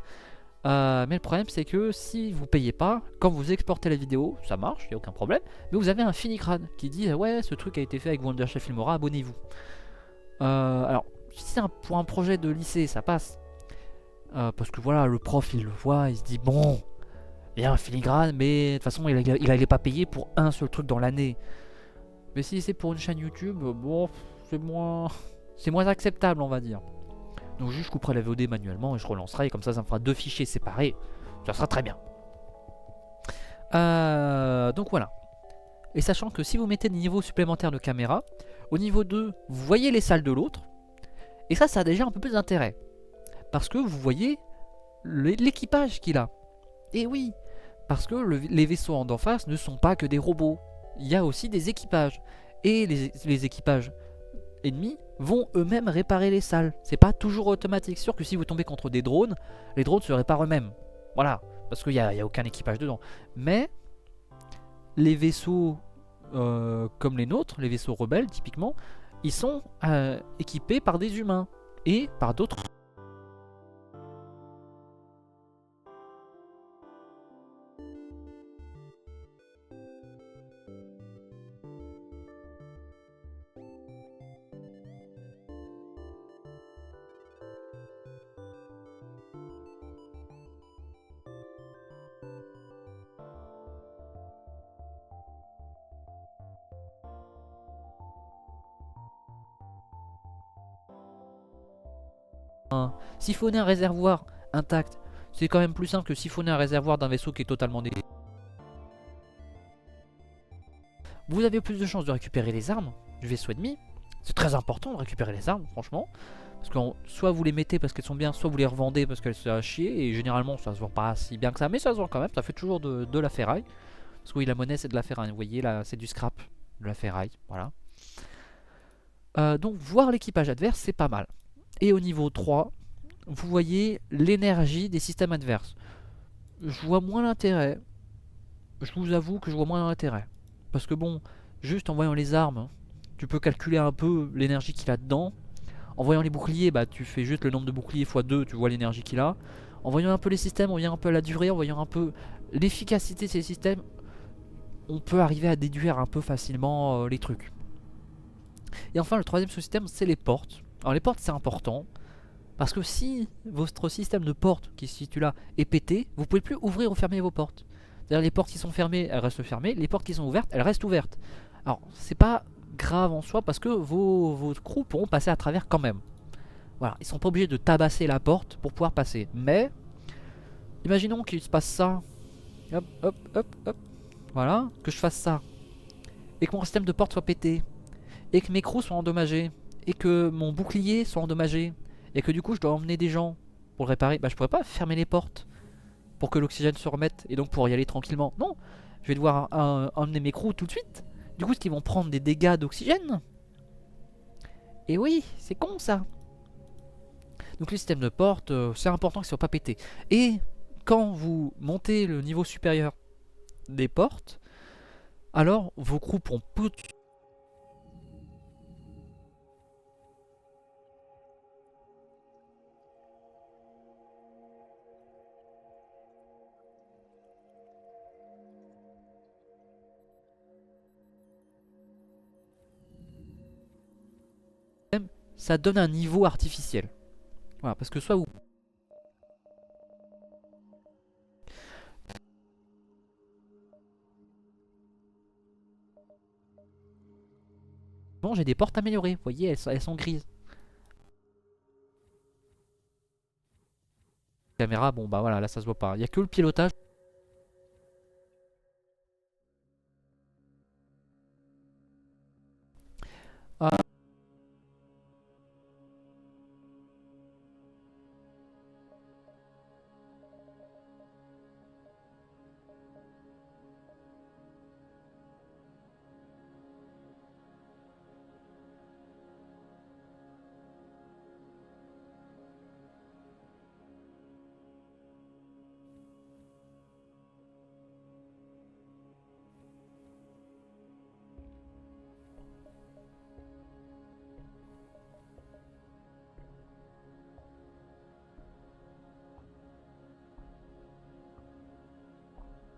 Mais le problème c'est que si vous payez pas, quand vous exportez la vidéo, ça marche, il n'y a aucun problème, mais vous avez un filigrane qui dit ouais ce truc a été fait avec Wondershare Filmora, abonnez-vous. Alors si c'est pour un projet de lycée, ça passe. Parce que voilà, le prof il le voit, il se dit bon, il y a un filigrane, mais de toute façon il allait pas payer pour un seul truc dans l'année. Mais si c'est pour une chaîne YouTube, bon, c'est moins acceptable, on va dire. Donc juste je couperai la VOD manuellement et je relancerai, et comme ça me fera 2 fichiers séparés. Ça sera très bien. Donc voilà. Et sachant que si vous mettez des niveaux supplémentaires de caméra, au niveau 2, vous voyez les salles de l'autre. Et ça a déjà un peu plus d'intérêt. Parce que vous voyez l'équipage qu'il a. Et oui, parce que les vaisseaux en face ne sont pas que des robots. Il y a aussi des équipages. Et les équipages ennemis vont eux-mêmes réparer les salles. C'est pas toujours automatique. Sûr que si vous tombez contre des drones, les drones se réparent eux-mêmes. Voilà, parce qu'il n'y a aucun équipage dedans. Mais les vaisseaux comme les nôtres, les vaisseaux rebelles typiquement, ils sont équipés par des humains et par d'autres. Siphonner un réservoir intact, c'est quand même plus simple que siphonner un réservoir d'un vaisseau qui est totalement détruit. Vous avez plus de chances de récupérer les armes du vaisseau ennemi. C'est très important de récupérer les armes, franchement. Parce que soit vous les mettez parce qu'elles sont bien, soit vous les revendez parce qu'elles sont à chier. Et généralement, ça se vend pas si bien que ça, mais ça se vend quand même. Ça fait toujours de la ferraille. Parce que oui, la monnaie, c'est de la ferraille. Vous voyez, là, c'est du scrap, de la ferraille. Voilà. Donc, voir l'équipage adverse, c'est pas mal. Et au niveau 3, vous voyez l'énergie des systèmes adverses. Je vois moins l'intérêt. Je vous avoue que je vois moins l'intérêt. Parce que bon, juste en voyant les armes, tu peux calculer un peu l'énergie qu'il a dedans. En voyant les boucliers, bah tu fais juste le nombre de boucliers x 2, tu vois l'énergie qu'il a. En voyant un peu les systèmes, en voyant un peu la durée, en voyant un peu l'efficacité de ces systèmes, on peut arriver à déduire un peu facilement les trucs. Et enfin, le troisième sous-système, c'est les portes. Alors les portes, c'est important. Parce que si votre système de porte qui se situe là est pété, vous pouvez plus ouvrir ou fermer vos portes. C'est-à-dire les portes qui sont fermées, elles restent fermées. Les portes qui sont ouvertes, elles restent ouvertes. Alors, c'est pas grave en soi parce que vos crews pourront passer à travers quand même. Voilà, ils sont pas obligés de tabasser la porte pour pouvoir passer. Mais, imaginons qu'il se passe ça. Hop, hop, hop, hop. Voilà, que je fasse ça. Et que mon système de porte soit pété. Et que mes crews soient endommagés. Et que mon bouclier soit endommagé. Et que du coup je dois emmener des gens pour le réparer. Bah je pourrais pas fermer les portes pour que l'oxygène se remette et donc pour y aller tranquillement. Non, je vais devoir emmener mes crews tout de suite. Du coup, ils vont prendre des dégâts d'oxygène. Et oui, c'est con ça. Donc le système de porte, c'est important qu'il ne soit pas pété. Et quand vous montez le niveau supérieur des portes, alors vos crews pourront ça donne un niveau artificiel. Voilà, parce que soit vous... Bon, j'ai des portes améliorées, vous voyez, elles sont grises. Caméra, bon bah voilà, là ça se voit pas. Il n'y a que le pilotage. Ah.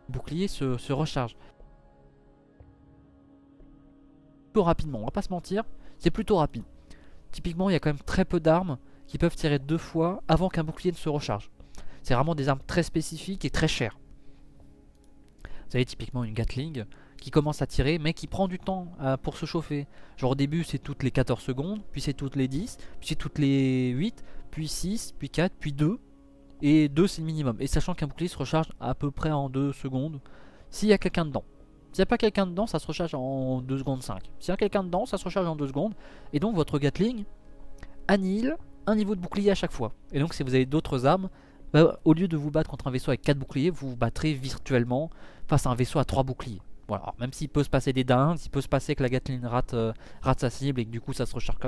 Bouclier se recharge. Plutôt rapidement, on va pas se mentir, c'est plutôt rapide. typiquement il y a quand même très peu d'armes qui peuvent tirer 2 fois avant qu'un bouclier ne se recharge. C'est vraiment des armes très spécifiques et très chères. Vous avez typiquement une Gatling qui commence à tirer mais qui prend du temps pour se chauffer. Genre au début c'est toutes les 14 secondes, puis c'est toutes les 10, puis c'est toutes les 8, puis 6, puis 4, puis 2. Et 2 c'est le minimum. Et sachant qu'un bouclier se recharge à peu près en 2 secondes s'il y a quelqu'un dedans. S'il n'y a pas quelqu'un dedans, ça se recharge en 2 secondes 5. S'il y a quelqu'un dedans, ça se recharge en 2 secondes. Et donc votre Gatling annihile un niveau de bouclier à chaque fois. Et donc si vous avez d'autres armes, bah, au lieu de vous battre contre un vaisseau avec 4 boucliers, vous vous battrez virtuellement face à un vaisseau à 3 boucliers. Voilà. Alors, même s'il peut se passer des dingues, s'il peut se passer que la Gatling rate sa cible et que du coup ça se recharge.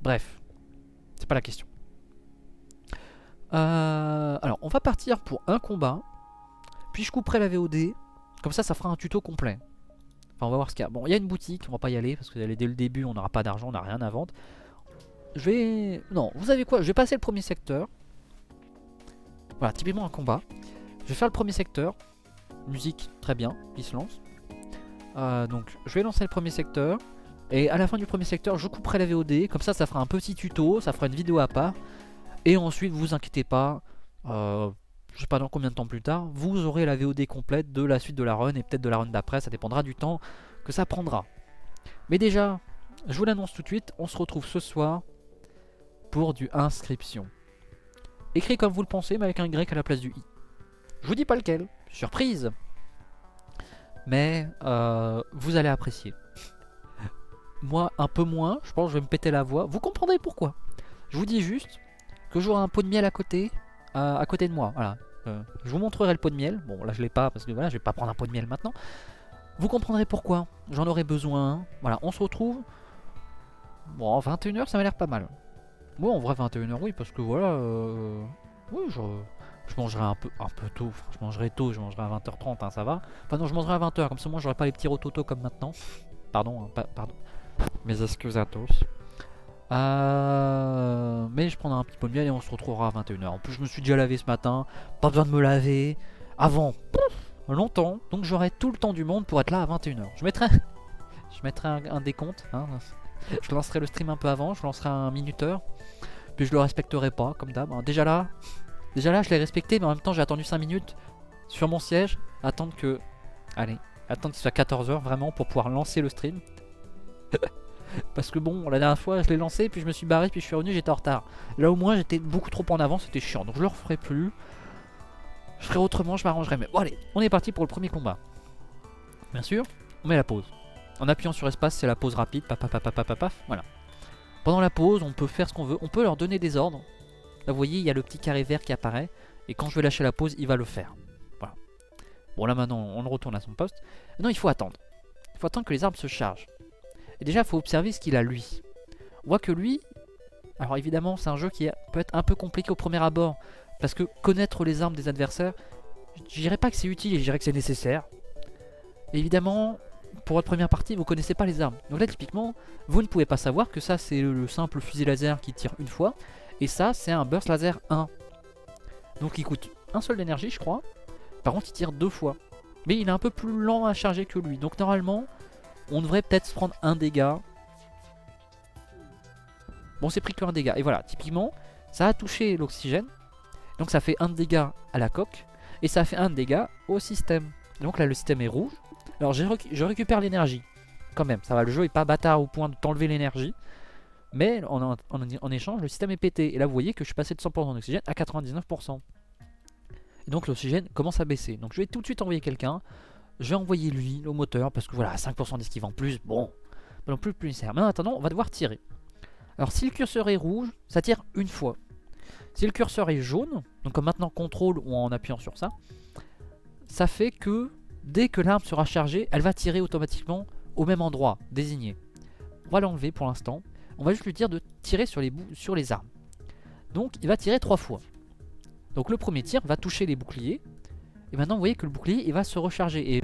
Bref, c'est pas la question. Alors on va partir pour un combat. Puis je couperai la VOD. Comme ça fera un tuto complet. Enfin on va voir ce qu'il y a. Bon il y a une boutique, on va pas y aller parce que dès le début on n'aura pas d'argent, on n'a rien à vendre. Je vais... Non, vous savez quoi, je vais passer le premier secteur. Voilà, typiquement un combat. Je vais faire le premier secteur. Musique, très bien, il se lance. Donc je vais lancer le premier secteur. Et à la fin du premier secteur, je couperai la VOD. Comme ça fera un petit tuto, ça fera une vidéo à part. Et ensuite, vous inquiétez pas, je sais pas dans combien de temps plus tard, vous aurez la VOD complète de la suite de la run et peut-être de la run d'après, ça dépendra du temps que ça prendra. Mais déjà, je vous l'annonce tout de suite, on se retrouve ce soir pour du inscription. Écrit comme vous le pensez, mais avec un Y à la place du I. Je vous dis pas lequel, surprise. Mais vous allez apprécier. Moi, un peu moins, je pense que je vais me péter la voix. Vous comprendrez pourquoi. Je vous dis juste que j'aurai un pot de miel à côté de moi. Voilà. Je vous montrerai le pot de miel. Bon, là je l'ai pas parce que voilà, je vais pas prendre un pot de miel maintenant. Vous comprendrez pourquoi. J'en aurai besoin. Voilà, on se retrouve. Bon, 21h, ça m'a l'air pas mal. Bon, en vrai, 21h, oui, parce que voilà. Oui, je mangerai un peu tôt. Enfin, je mangerai tôt, je mangerai à 20h30, hein, ça va. Enfin, non, je mangerai à 20h, comme ça, moi, j'aurai pas les petits rototos comme maintenant. Pardon, hein, pardon. Mes excuses à tous. Mais je prendrai un petit pot de miel et on se retrouvera à 21h. En plus, je me suis déjà lavé ce matin. Pas besoin de me laver. Avant, longtemps. Donc, j'aurai tout le temps du monde pour être là à 21h. Je mettrai un décompte. Hein. Je lancerai le stream un peu avant. Je lancerai un minuteur. Puis je le respecterai pas, comme d'hab. Hein. Déjà là, je l'ai respecté. Mais en même temps, j'ai attendu 5 minutes sur mon siège. Attendre qu'il soit 14h vraiment pour pouvoir lancer le stream. Parce que bon, la dernière fois je l'ai lancé, puis je me suis barré, puis je suis revenu, j'étais en retard. Là au moins j'étais beaucoup trop en avance, c'était chiant, donc je le referai plus. Je ferai autrement, je m'arrangerai. Mais bon allez, on est parti pour le premier combat. Bien sûr, on met la pause. En appuyant sur espace, c'est la pause rapide, paf, paf, paf, paf, paf, paf, voilà. Pendant la pause, on peut faire ce qu'on veut, on peut leur donner des ordres. Là vous voyez, il y a le petit carré vert qui apparaît, et quand je vais lâcher la pause, il va le faire. Voilà. Bon là maintenant, on retourne à son poste. Non, il faut attendre. Il faut attendre que les armes se chargent. Et déjà, il faut observer ce qu'il a lui. On voit que lui, alors évidemment, c'est un jeu qui peut être un peu compliqué au premier abord. Parce que connaître les armes des adversaires, je dirais pas que c'est utile, je dirais que c'est nécessaire. Et évidemment, pour votre première partie, vous connaissez pas les armes. Donc là, typiquement, vous ne pouvez pas savoir que ça, c'est le simple fusil laser qui tire une fois. Et ça, c'est un burst laser 1. Donc il coûte un seul d'énergie, je crois. Par contre, il tire 2 fois. Mais il est un peu plus lent à charger que lui. Donc normalement... on devrait peut-être se prendre un dégât. Bon, c'est pris qu'un dégât. Et voilà, typiquement, ça a touché l'oxygène. Donc ça fait un dégât à la coque. Et ça fait un dégât au système. Donc là, le système est rouge. Alors je récupère l'énergie. Quand même, ça va, le jeu est pas bâtard au point de t'enlever l'énergie. Mais en échange, le système est pété. Et là, vous voyez que je suis passé de 100% d'oxygène à 99%. Et donc l'oxygène commence à baisser. Donc je vais tout de suite envoyer quelqu'un. Je vais envoyer lui au moteur parce que voilà, 5% d'esquive en plus, bon, pas non plus nécessaire. Mais en attendant, on va devoir tirer. Alors si le curseur est rouge, ça tire une fois. Si le curseur est jaune, donc comme maintenant contrôle ou en appuyant sur ça, ça fait que dès que l'arme sera chargée, elle va tirer automatiquement au même endroit désigné. On va l'enlever pour l'instant. On va juste lui dire de tirer sur les armes. Donc il va tirer 3 fois. Donc le premier tir va toucher les boucliers. Et maintenant vous voyez que le bouclier il va se recharger. Et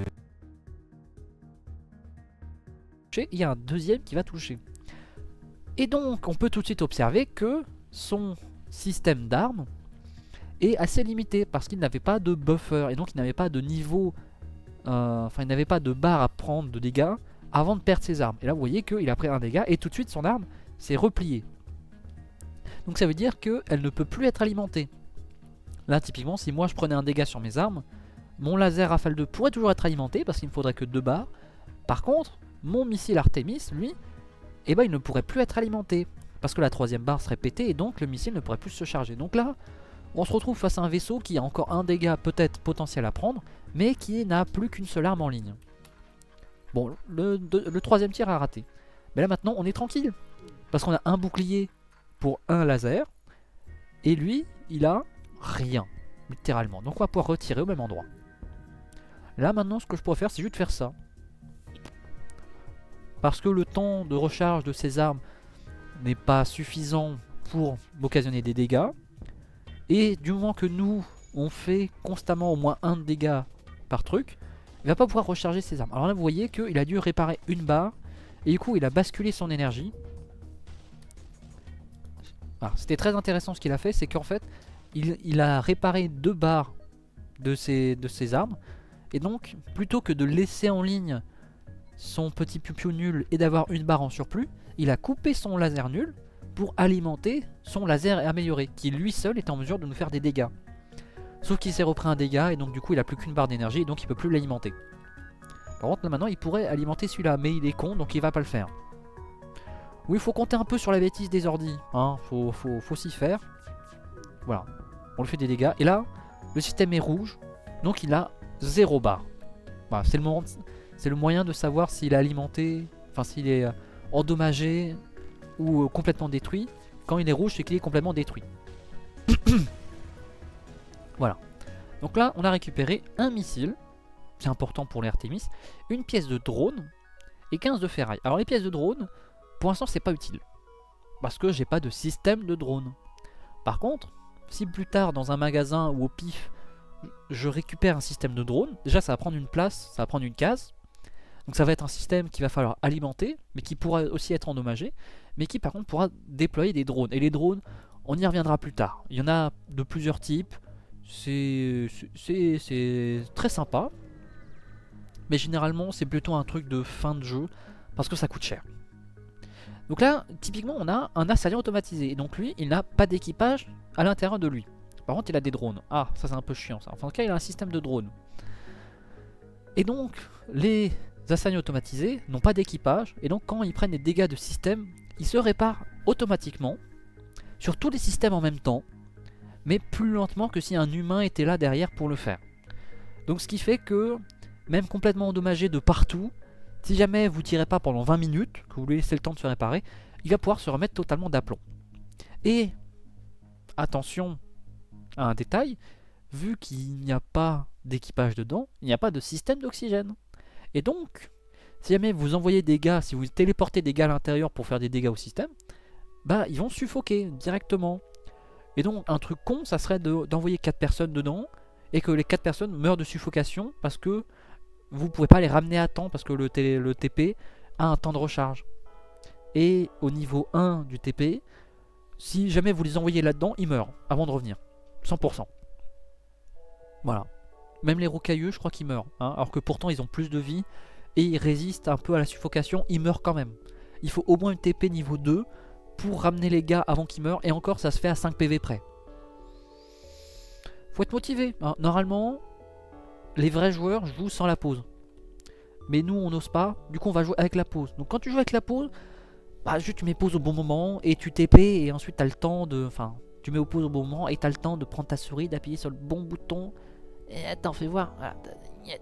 il y a un deuxième qui va toucher. Et donc on peut tout de suite observer que son système d'armes est assez limité. Parce qu'il n'avait pas de buffer. Et donc il n'avait pas de niveau. Enfin il n'avait pas de barre à prendre de dégâts avant de perdre ses armes. Et là vous voyez qu'il a pris un dégât. Et tout de suite son arme s'est repliée. Donc ça veut dire qu'elle ne peut plus être alimentée. Là typiquement si moi je prenais un dégât sur mes armes, mon laser Rafale 2 pourrait toujours être alimenté parce qu'il me faudrait que 2 barres. Par contre, mon missile Artemis, lui, eh ben, il ne pourrait plus être alimenté. Parce que la 3ème barre serait pétée et donc le missile ne pourrait plus se charger. Donc là, on se retrouve face à un vaisseau qui a encore un dégât peut-être potentiel à prendre, mais qui n'a plus qu'une seule arme en ligne. Bon, le 3ème tir a raté. Mais là maintenant, on est tranquille. Parce qu'on a un bouclier pour un laser. Et lui, il a rien, littéralement. Donc on va pouvoir retirer au même endroit. Là maintenant, ce que je pourrais faire, c'est juste faire ça. Parce que le temps de recharge de ces armes n'est pas suffisant pour m'occasionner des dégâts. Et du moment que nous, on fait constamment au moins un dégât par truc, il va pas pouvoir recharger ses armes. Alors là, vous voyez qu'il a dû réparer une barre. Et du coup, il a basculé son énergie. C'était très intéressant ce qu'il a fait, c'est qu'en fait, il a réparé 2 barres de ses armes. Et donc, plutôt que de laisser en ligne son petit piou-piou nul et d'avoir une barre en surplus, il a coupé son laser nul pour alimenter son laser amélioré, qui lui seul est en mesure de nous faire des dégâts. Sauf qu'il s'est repris un dégât et donc du coup il a plus qu'une barre d'énergie et donc il peut plus l'alimenter. Par contre là maintenant il pourrait alimenter celui-là, mais il est con donc il va pas le faire. Oui, il faut compter un peu sur la bêtise des ordis, hein, faut s'y faire. Voilà, on lui fait des dégâts. Et là, le système est rouge, donc il a 0 barre. Voilà, c'est le moyen de savoir s'il est alimenté, enfin s'il est endommagé ou complètement détruit. Quand il est rouge, c'est qu'il est complètement détruit. Voilà. Donc là, on a récupéré un missile, c'est important pour les Artemis, une pièce de drone et 15 de ferraille. Alors les pièces de drone, pour l'instant c'est pas utile, parce que j'ai pas de système de drone. Par contre, si plus tard dans un magasin ou au pif, je récupère un système de drone, déjà ça va prendre une place, ça va prendre une case. Donc ça va être un système qu'il va falloir alimenter, mais qui pourra aussi être endommagé, mais qui par contre pourra déployer des drones. Et les drones, on y reviendra plus tard. Il y en a de plusieurs types, c'est très sympa, mais généralement c'est plutôt un truc de fin de jeu, parce que ça coûte cher. Donc là, typiquement, on a un assaillant automatisé, et donc lui, il n'a pas d'équipage à l'intérieur de lui. Par contre, il a des drones. Ah, ça c'est un peu chiant ça. Enfin, en tout cas, il a un système de drones. Et donc, les assaillants automatisés n'ont pas d'équipage, et donc quand ils prennent des dégâts de système, ils se réparent automatiquement sur tous les systèmes en même temps, mais plus lentement que si un humain était là derrière pour le faire. Donc ce qui fait que, même complètement endommagé de partout, si jamais vous tirez pas pendant 20 minutes, que vous lui laissez le temps de se réparer, il va pouvoir se remettre totalement d'aplomb. Et attention à un détail, vu qu'il n'y a pas d'équipage dedans, il n'y a pas de système d'oxygène. Et donc, si jamais vous envoyez des gars, si vous téléportez des gars à l'intérieur pour faire des dégâts au système, bah ils vont suffoquer directement. Et donc un truc con, ça serait d'envoyer 4 personnes dedans, et que les 4 personnes meurent de suffocation parce que vous pouvez pas les ramener à temps, parce que le TP a un temps de recharge. Et au niveau 1 du TP, si jamais vous les envoyez là-dedans, ils meurent avant de revenir. 100%. Voilà. Même les rocailleux, je crois qu'ils meurent. Hein, alors que pourtant, ils ont plus de vie. Et ils résistent un peu à la suffocation. Ils meurent quand même. Il faut au moins une TP niveau 2 pour ramener les gars avant qu'ils meurent. Et encore, ça se fait à 5 PV près. Faut être motivé. Hein. Normalement, les vrais joueurs jouent sans la pause. Mais nous, on n'ose pas. Du coup, on va jouer avec la pause. Donc quand tu joues avec la pause, bah juste tu mets pause au bon moment. Et tu TP. Et ensuite, tu as le temps de... Enfin, tu mets au pause au bon moment. Et tu as le temps de prendre ta souris, d'appuyer sur le bon bouton. Et attends, fais voir. Voilà,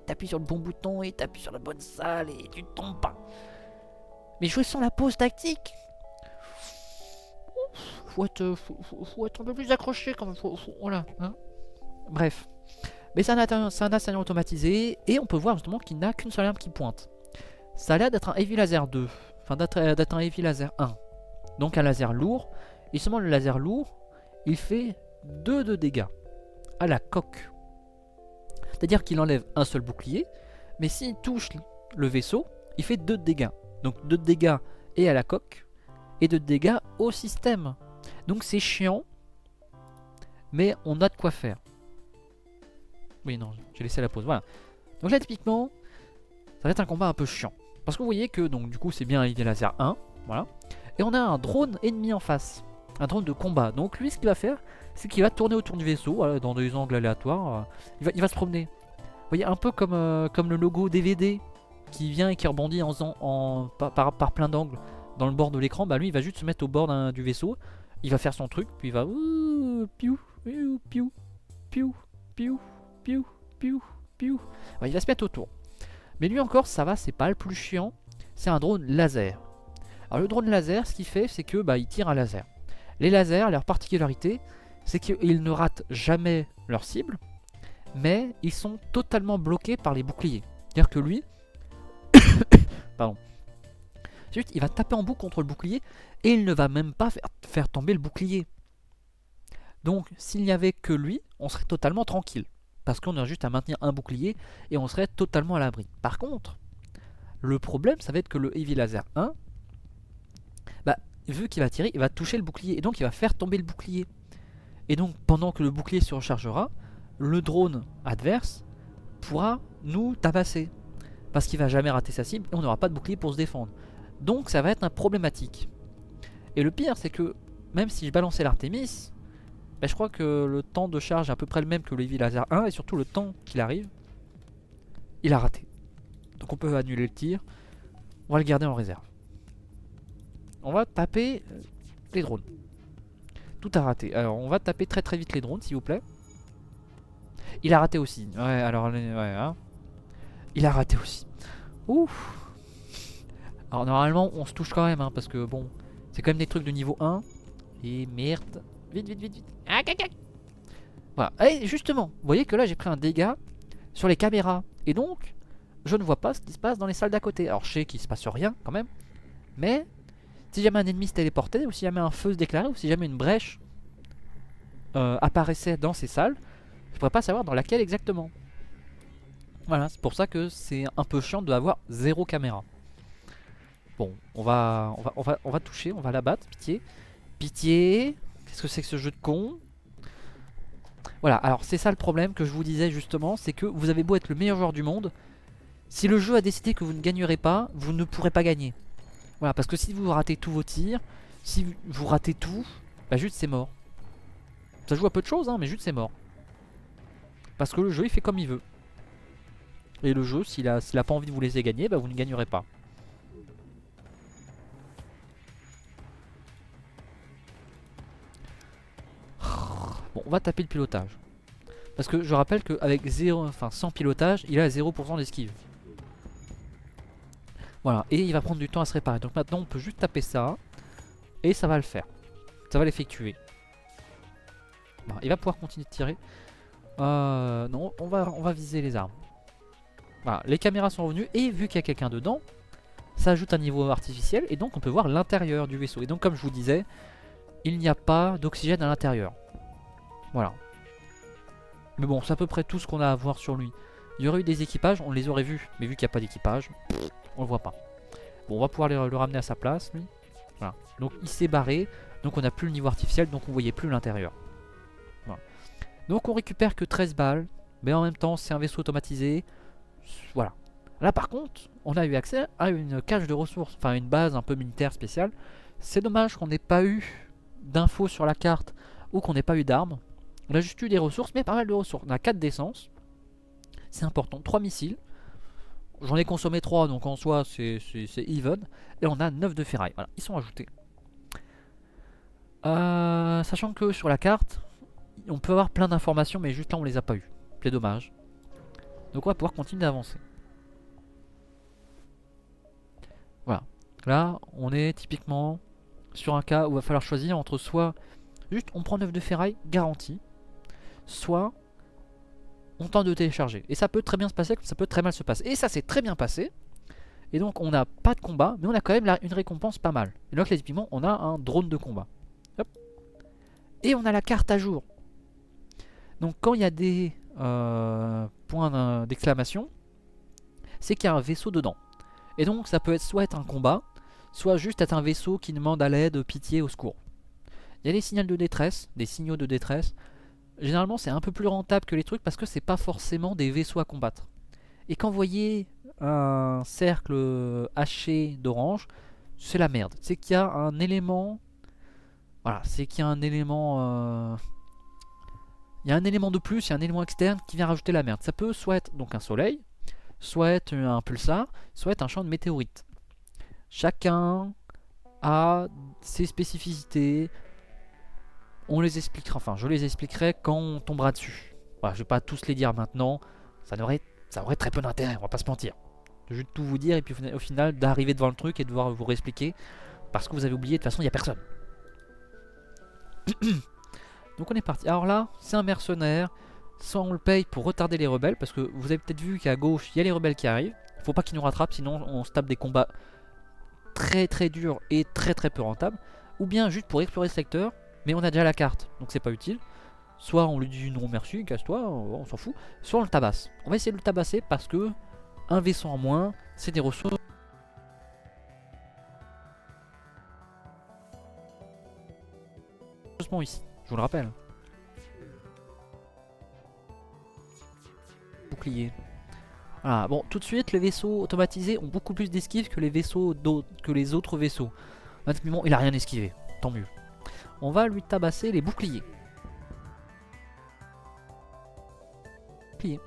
t'appuies sur le bon bouton et t'appuies sur la bonne salle et tu tombes pas. Mais jouer sans la pause tactique, faut être un peu plus accroché quand même. Voilà. Hein. Bref. Mais c'est un assaillant automatisé et on peut voir justement qu'il n'a qu'une seule arme qui pointe. Ça a l'air d'être un Heavy Laser 2. Enfin, d'être un Heavy Laser 1. Donc un laser lourd. Et seulement le laser lourd, il fait 2 de dégâts à la coque. C'est-à-dire qu'il enlève un seul bouclier, mais s'il touche le vaisseau, il fait 2 de dégâts. Donc 2 de dégâts et à la coque, et 2 de dégâts au système. Donc c'est chiant, mais on a de quoi faire. Oui, non, j'ai laissé la pause, voilà. Donc là, typiquement, ça va être un combat un peu chiant. Parce que vous voyez que, donc du coup, c'est bien un Heavy Laser 1, voilà. Et on a un drone ennemi en face. Un drone de combat. Donc lui, ce qu'il va faire, c'est qu'il va tourner autour du vaisseau, voilà, dans des angles aléatoires. Il va se promener. Vous voyez, un peu comme le logo DVD qui vient et qui rebondit par plein d'angles dans le bord de l'écran. Bah lui, il va juste se mettre au bord du vaisseau. Il va faire son truc, puis il va piou, piou, piou, piou, piou, piou, piou, piou. Ouais, il va se mettre autour. Mais lui encore, ça va, c'est pas le plus chiant. C'est un drone laser. Alors le drone laser, ce qu'il fait, c'est que il tire un laser. Les lasers, leur particularité, c'est qu'ils ne ratent jamais leur cible, mais ils sont totalement bloqués par les boucliers. C'est-à-dire que lui, pardon, juste, il va taper en boucle contre le bouclier et il ne va même pas faire tomber le bouclier. Donc s'il n'y avait que lui, on serait totalement tranquille. Parce qu'on aurait juste à maintenir un bouclier et on serait totalement à l'abri. Par contre, le problème, ça va être que le Heavy Laser 1, vu qu'il va tirer, il va toucher le bouclier et donc il va faire tomber le bouclier. Et donc pendant que le bouclier se rechargera, le drone adverse pourra nous tabasser. Parce qu'il va jamais rater sa cible et on n'aura pas de bouclier pour se défendre. Donc ça va être un problématique. Et le pire, c'est que même si je balançais l'Artemis, je crois que le temps de charge est à peu près le même que le Heavy Laser 1 et surtout le temps qu'il arrive, il a raté. Donc on peut annuler le tir, on va le garder en réserve. On va taper les drones. Tout a raté. Alors on va taper très très vite les drones, s'il vous plaît. Il a raté aussi. Ouais, alors hein. Il a raté aussi. Ouf. Alors normalement on se touche quand même, hein, parce que bon, c'est quand même des trucs de niveau 1. Et merde. Vite, vite, vite, vite. Ah, voilà. Et justement, vous voyez que là j'ai pris un dégât sur les caméras. Et donc, je ne vois pas ce qui se passe dans les salles d'à côté. Alors je sais qu'il se passe rien quand même. Mais si jamais un ennemi se téléportait, ou si jamais un feu se déclarait, ou si jamais une brèche apparaissait dans ces salles, je pourrais pas savoir dans laquelle exactement. Voilà, c'est pour ça que c'est un peu chiant d'avoir 0 caméra. Bon, on va toucher, on va la battre, pitié. Pitié. Qu'est-ce que c'est que ce jeu de con? Voilà, alors c'est ça le problème que je vous disais justement, c'est que vous avez beau être le meilleur joueur du monde, si le jeu a décidé que vous ne gagnerez pas, vous ne pourrez pas gagner. Voilà, parce que si vous ratez tous vos tirs, si vous ratez tout, juste c'est mort. Ça joue à peu de choses, hein, mais juste c'est mort. Parce que le jeu il fait comme il veut. Et le jeu, s'il a pas envie de vous laisser gagner, vous ne gagnerez pas. Bon, on va taper le pilotage. Parce que je rappelle qu'avec 100 pilotage, il a 0% d'esquive. Voilà, et il va prendre du temps à se réparer. Donc maintenant, on peut juste taper ça. Et ça va le faire. Ça va l'effectuer. Bon, il va pouvoir continuer de tirer. Non, on va viser les armes. Voilà, les caméras sont revenues. Et vu qu'il y a quelqu'un dedans, ça ajoute un niveau artificiel. Et donc on peut voir l'intérieur du vaisseau. Et donc comme je vous disais, il n'y a pas d'oxygène à l'intérieur. Voilà. Mais bon, c'est à peu près tout ce qu'on a à voir sur lui. Il y aurait eu des équipages, on les aurait vus. Mais vu qu'il n'y a pas d'équipage, on le voit pas. Bon, on va pouvoir le ramener à sa place, lui. Voilà. Donc il s'est barré. Donc on n'a plus le niveau artificiel, donc on voyait plus l'intérieur. Voilà. Donc on récupère que 13 balles. Mais en même temps, c'est un vaisseau automatisé. Voilà. Là par contre, on a eu accès à une cache de ressources. Enfin, une base un peu militaire spéciale. C'est dommage qu'on n'ait pas eu d'infos sur la carte ou qu'on n'ait pas eu d'armes. On a juste eu des ressources, mais pas mal de ressources. On a 4 d'essence. C'est important. 3 missiles. J'en ai consommé 3, donc en soi, c'est even. Et on a 9 de ferraille. Voilà, ils sont ajoutés. Sachant que sur la carte, on peut avoir plein d'informations, mais juste là, on les a pas eu. C'est dommage. Donc on va pouvoir continuer d'avancer. Voilà. Là, on est typiquement sur un cas où il va falloir choisir entre soit juste on prend 9 de ferraille, garantie, soit on tente de télécharger. Et ça peut très bien se passer, comme ça peut très mal se passer. Et ça s'est très bien passé. Et donc on n'a pas de combat, mais on a quand même là une récompense pas mal. Et donc là typiquement on a un drone de combat. Hop. Et on a la carte à jour. Donc quand il y a des points d'exclamation, c'est qu'il y a un vaisseau dedans. Et donc ça peut être soit être un combat, soit juste être un vaisseau qui demande à l'aide, pitié, au secours. Il y a des signaux de détresse, des signaux de détresse. Généralement c'est un peu plus rentable que les trucs parce que c'est pas forcément des vaisseaux à combattre. Et quand vous voyez un cercle haché d'orange, c'est la merde. C'est qu'il y a un élément Voilà, c'est qu'il y a un élément... il y a un élément de plus, il y a un élément externe qui vient rajouter la merde. Ça peut soit être donc un soleil, soit être un pulsar, soit être un champ de météorites. Chacun a ses spécificités. On les expliquera, enfin je les expliquerai quand on tombera dessus. Voilà, je vais pas tous les dire maintenant, ça aurait très peu d'intérêt, on va pas se mentir. Je vais tout vous dire et puis au final d'arriver devant le truc et de devoir vous réexpliquer parce que vous avez oublié, de toute façon il n'y a personne. Donc on est parti. Alors là, c'est un mercenaire. Soit on le paye pour retarder les rebelles, parce que vous avez peut-être vu qu'à gauche, il y a les rebelles qui arrivent. Faut pas qu'ils nous rattrapent, sinon on se tape des combats très très durs et très très peu rentables. Ou bien juste pour explorer le secteur, mais on a déjà la carte, donc c'est pas utile. Soit on lui dit non merci, casse-toi, on s'en fout. Soit on le tabasse. On va essayer de le tabasser parce que un vaisseau en moins, c'est des ressources ici, je vous le rappelle. Bouclier. Voilà, bon, tout de suite, les vaisseaux automatisés ont beaucoup plus d'esquive que les vaisseaux que les autres vaisseaux. Maintenant, il a rien esquivé, tant mieux. On va lui tabasser les boucliers. Bouclier.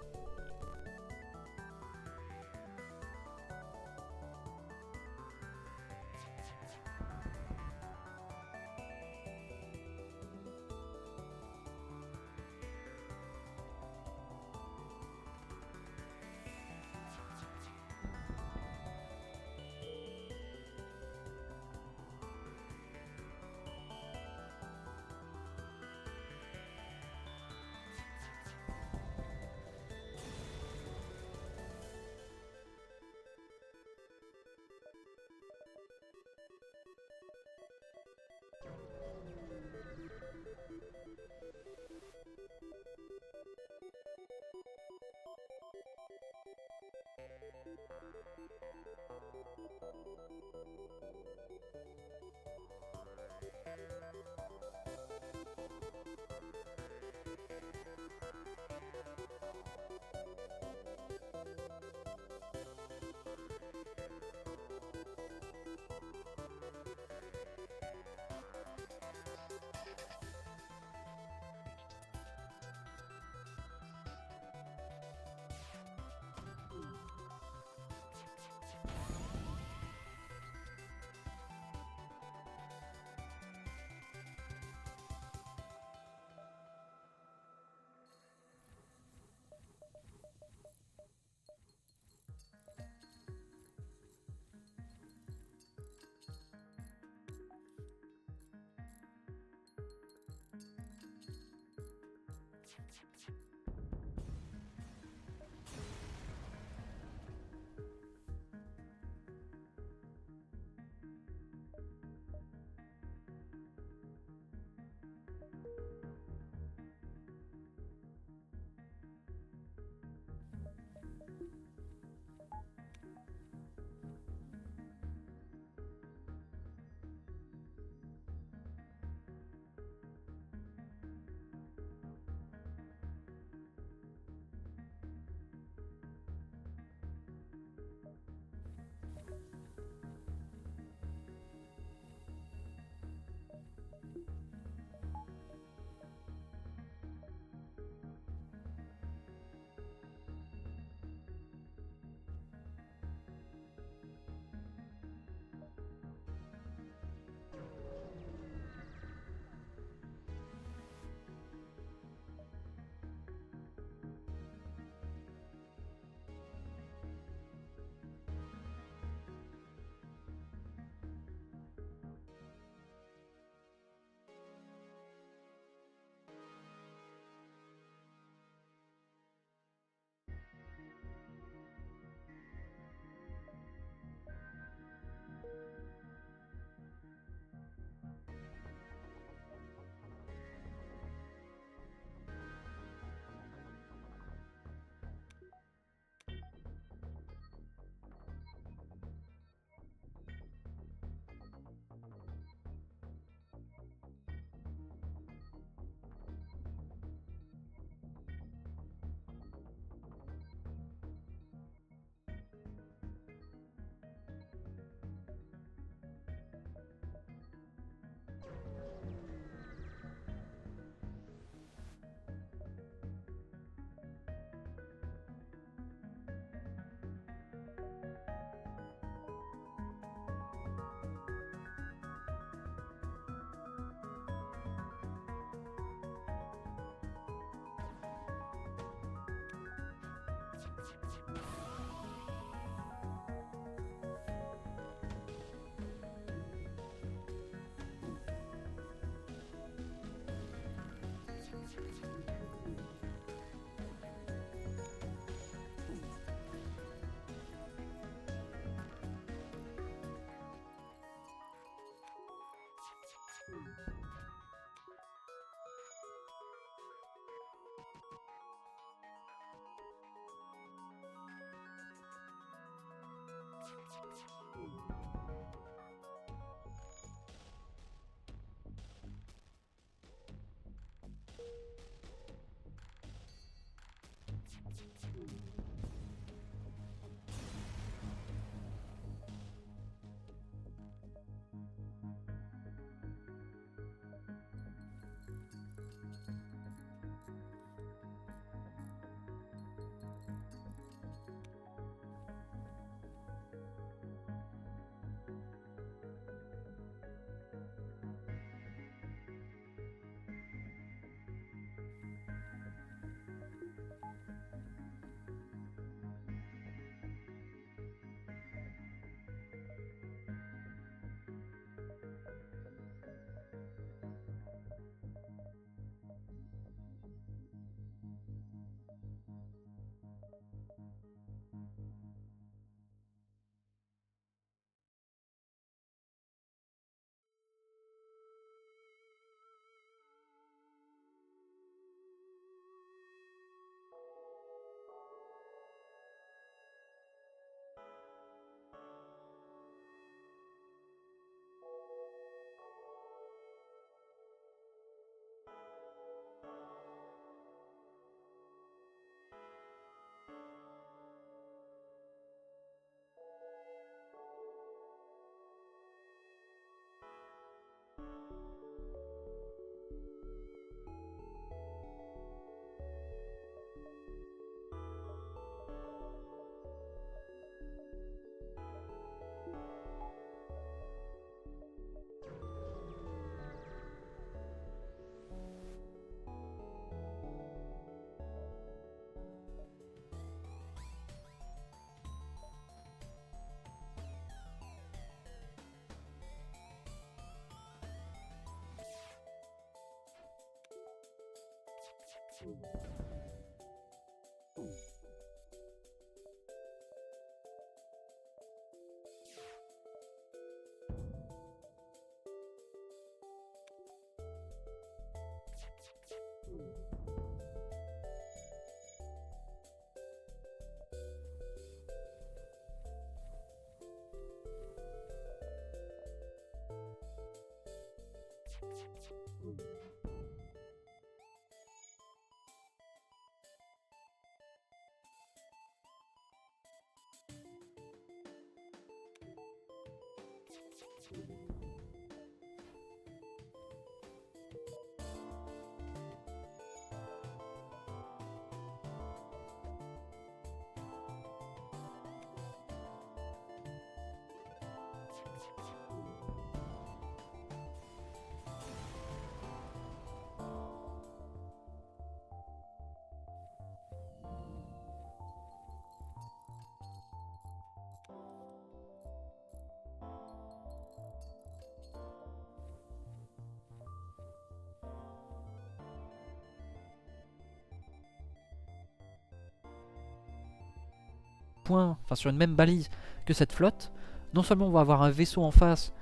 Enfin sur une même balise que cette flotte, non seulement on va avoir un vaisseau en face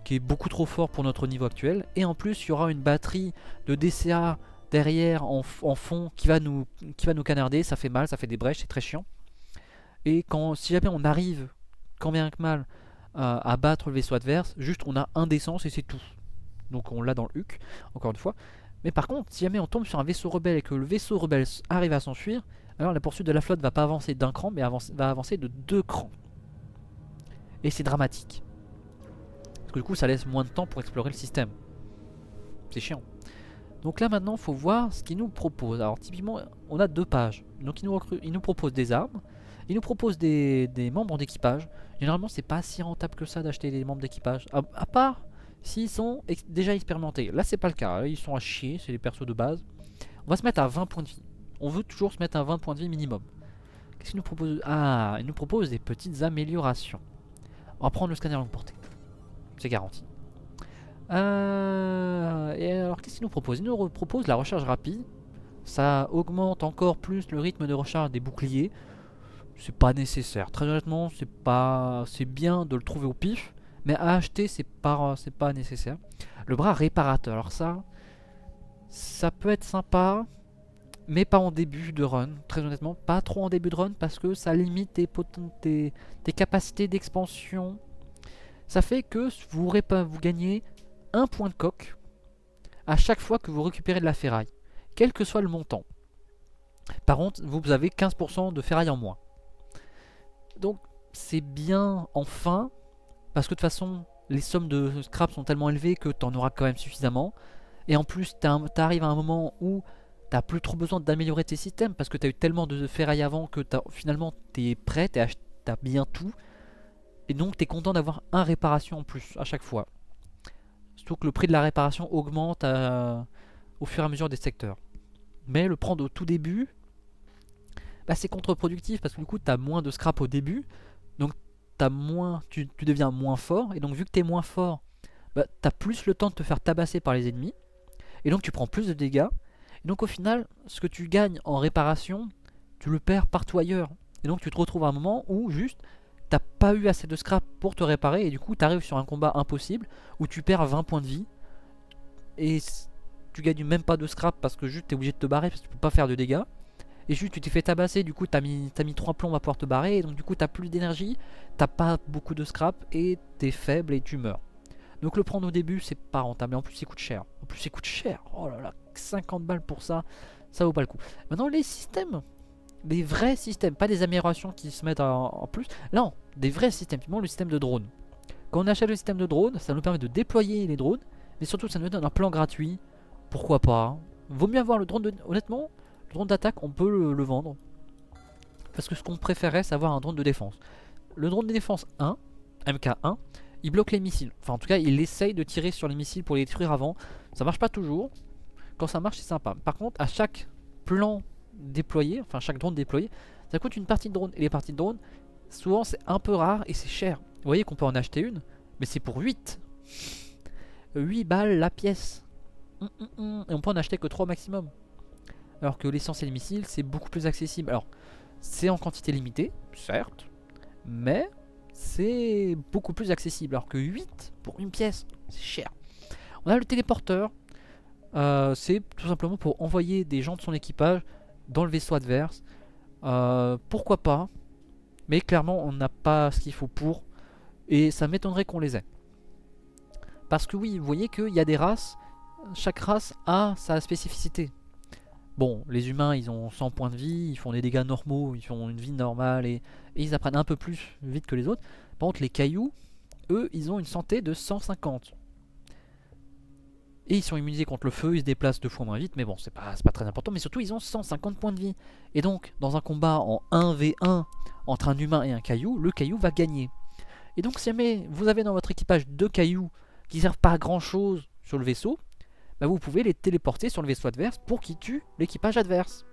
qui est beaucoup trop fort pour notre niveau actuel, et en plus il y aura une batterie de DCA derrière en fond qui va nous canarder, ça fait mal, ça fait des brèches, c'est très chiant. Et si jamais on arrive, quand bien que mal, à battre le vaisseau adverse, juste on a un d'essence et c'est tout. Donc on l'a dans le HUC, encore une fois. Mais par contre, si jamais on tombe sur un vaisseau rebelle et que le vaisseau rebelle arrive à s'enfuir, alors la poursuite de la flotte va pas avancer d'un cran, mais va avancer de 2 crans. Et c'est dramatique. Parce que du coup, ça laisse moins de temps pour explorer le système. C'est chiant. Donc là maintenant, il faut voir ce qu'il nous propose. Alors typiquement, on a 2 pages. Donc il nous propose des armes, il nous propose des membres d'équipage. Généralement, c'est pas si rentable que ça d'acheter des membres d'équipage. À part s'ils sont déjà expérimentés. Là, c'est pas le cas. Là, ils sont à chier, c'est les persos de base. On va se mettre à 20 points de vie. On veut toujours se mettre à 20 points de vie minimum. Qu'est-ce qu'il nous propose? Ah, il nous propose des petites améliorations. On va prendre le scanner longue portée. C'est garanti. Et alors, qu'est-ce qu'il nous propose? Il nous propose la recharge rapide. Ça augmente encore plus le rythme de recharge des boucliers. C'est pas nécessaire. Très honnêtement, c'est bien de le trouver au pif. Mais à acheter, c'est pas nécessaire. Le bras réparateur. Alors ça peut être sympa. Mais pas en début de run, très honnêtement, pas trop en début de run parce que ça limite tes capacités d'expansion. Ça fait que vous gagnez 1 point de coque à chaque fois que vous récupérez de la ferraille, quel que soit le montant. Par contre, vous avez 15% de ferraille en moins. Donc c'est bien enfin, parce que de toute façon, les sommes de scrap sont tellement élevées que tu en auras quand même suffisamment. Et en plus, tu arrives à un moment où t'as plus trop besoin d'améliorer tes systèmes parce que t'as eu tellement de ferraille avant que finalement t'es prêt, t'as bien tout. Et donc t'es content d'avoir un réparation en plus à chaque fois. Surtout que le prix de la réparation augmente au fur et à mesure des secteurs. Mais le prendre au tout début, bah, c'est contre-productif parce que du coup t'as moins de scrap au début. Donc tu deviens moins fort. Et donc vu que t'es moins fort, bah, t'as plus le temps de te faire tabasser par les ennemis. Et donc tu prends plus de dégâts. Et donc au final, ce que tu gagnes en réparation, tu le perds partout ailleurs. Et donc tu te retrouves à un moment où juste t'as pas eu assez de scrap pour te réparer et du coup tu arrives sur un combat impossible où tu perds 20 points de vie et tu gagnes même pas de scrap parce que juste t'es obligé de te barrer parce que tu peux pas faire de dégâts. Et juste tu t'es fait tabasser, du coup t'as mis 3 plombs à pouvoir te barrer et donc du coup t'as plus d'énergie, t'as pas beaucoup de scrap et t'es faible et tu meurs. Donc le prendre au début c'est pas rentable et en plus il coûte cher. Oh là là, 50 balles pour ça, ça vaut pas le coup. Maintenant les systèmes, des vrais systèmes, pas des améliorations qui se mettent en plus. Non, des vrais systèmes, typiquement le système de drone. Quand on achète le système de drone, ça nous permet de déployer les drones, Mais surtout, ça nous donne un plan gratuit. Pourquoi pas, hein. Vaut mieux avoir le drone de... Honnêtement, le drone d'attaque, on peut le vendre. Parce que ce qu'on préférait, c'est avoir un drone de défense. Le drone de défense 1, MK1, il bloque les missiles. Enfin, en tout cas, il essaye de tirer sur les missiles pour les détruire avant. Ça marche pas toujours. Quand ça marche, c'est sympa. Par contre, à chaque plan déployé, enfin chaque drone déployé, ça coûte une partie de drone. Et les parties de drone, souvent, c'est un peu rare et c'est cher. Vous voyez qu'on peut en acheter une, mais c'est pour 8. 8 balles la pièce. Et on peut en acheter que 3 maximum. Alors que l'essentiel missile, c'est beaucoup plus accessible. Alors, c'est en quantité limitée, certes, mais c'est beaucoup plus accessible. Alors que 8 pour une pièce, c'est cher. On a le téléporteur. C'est tout simplement pour envoyer des gens de son équipage dans le vaisseau adverse. Pourquoi pas, mais clairement on n'a pas ce qu'il faut pour, et ça m'étonnerait qu'on les ait. Parce que oui, vous voyez qu'il y a des races, chaque race a sa spécificité. Bon, les humains ils ont 100 points de vie, ils font des dégâts normaux, ils font une vie normale et ils apprennent un peu plus vite que les autres. Par contre les cailloux, eux ils ont une santé de 150. Et ils sont immunisés contre le feu, ils se déplacent 2 fois moins vite, mais bon, c'est pas très important. Mais surtout, ils ont 150 points de vie. Et donc, dans un combat en 1v1 entre un humain et un caillou, le caillou va gagner. Et donc, si jamais vous avez dans votre équipage 2 cailloux qui servent pas à grand chose sur le vaisseau, bah vous pouvez les téléporter sur le vaisseau adverse pour qu'ils tuent l'équipage adverse.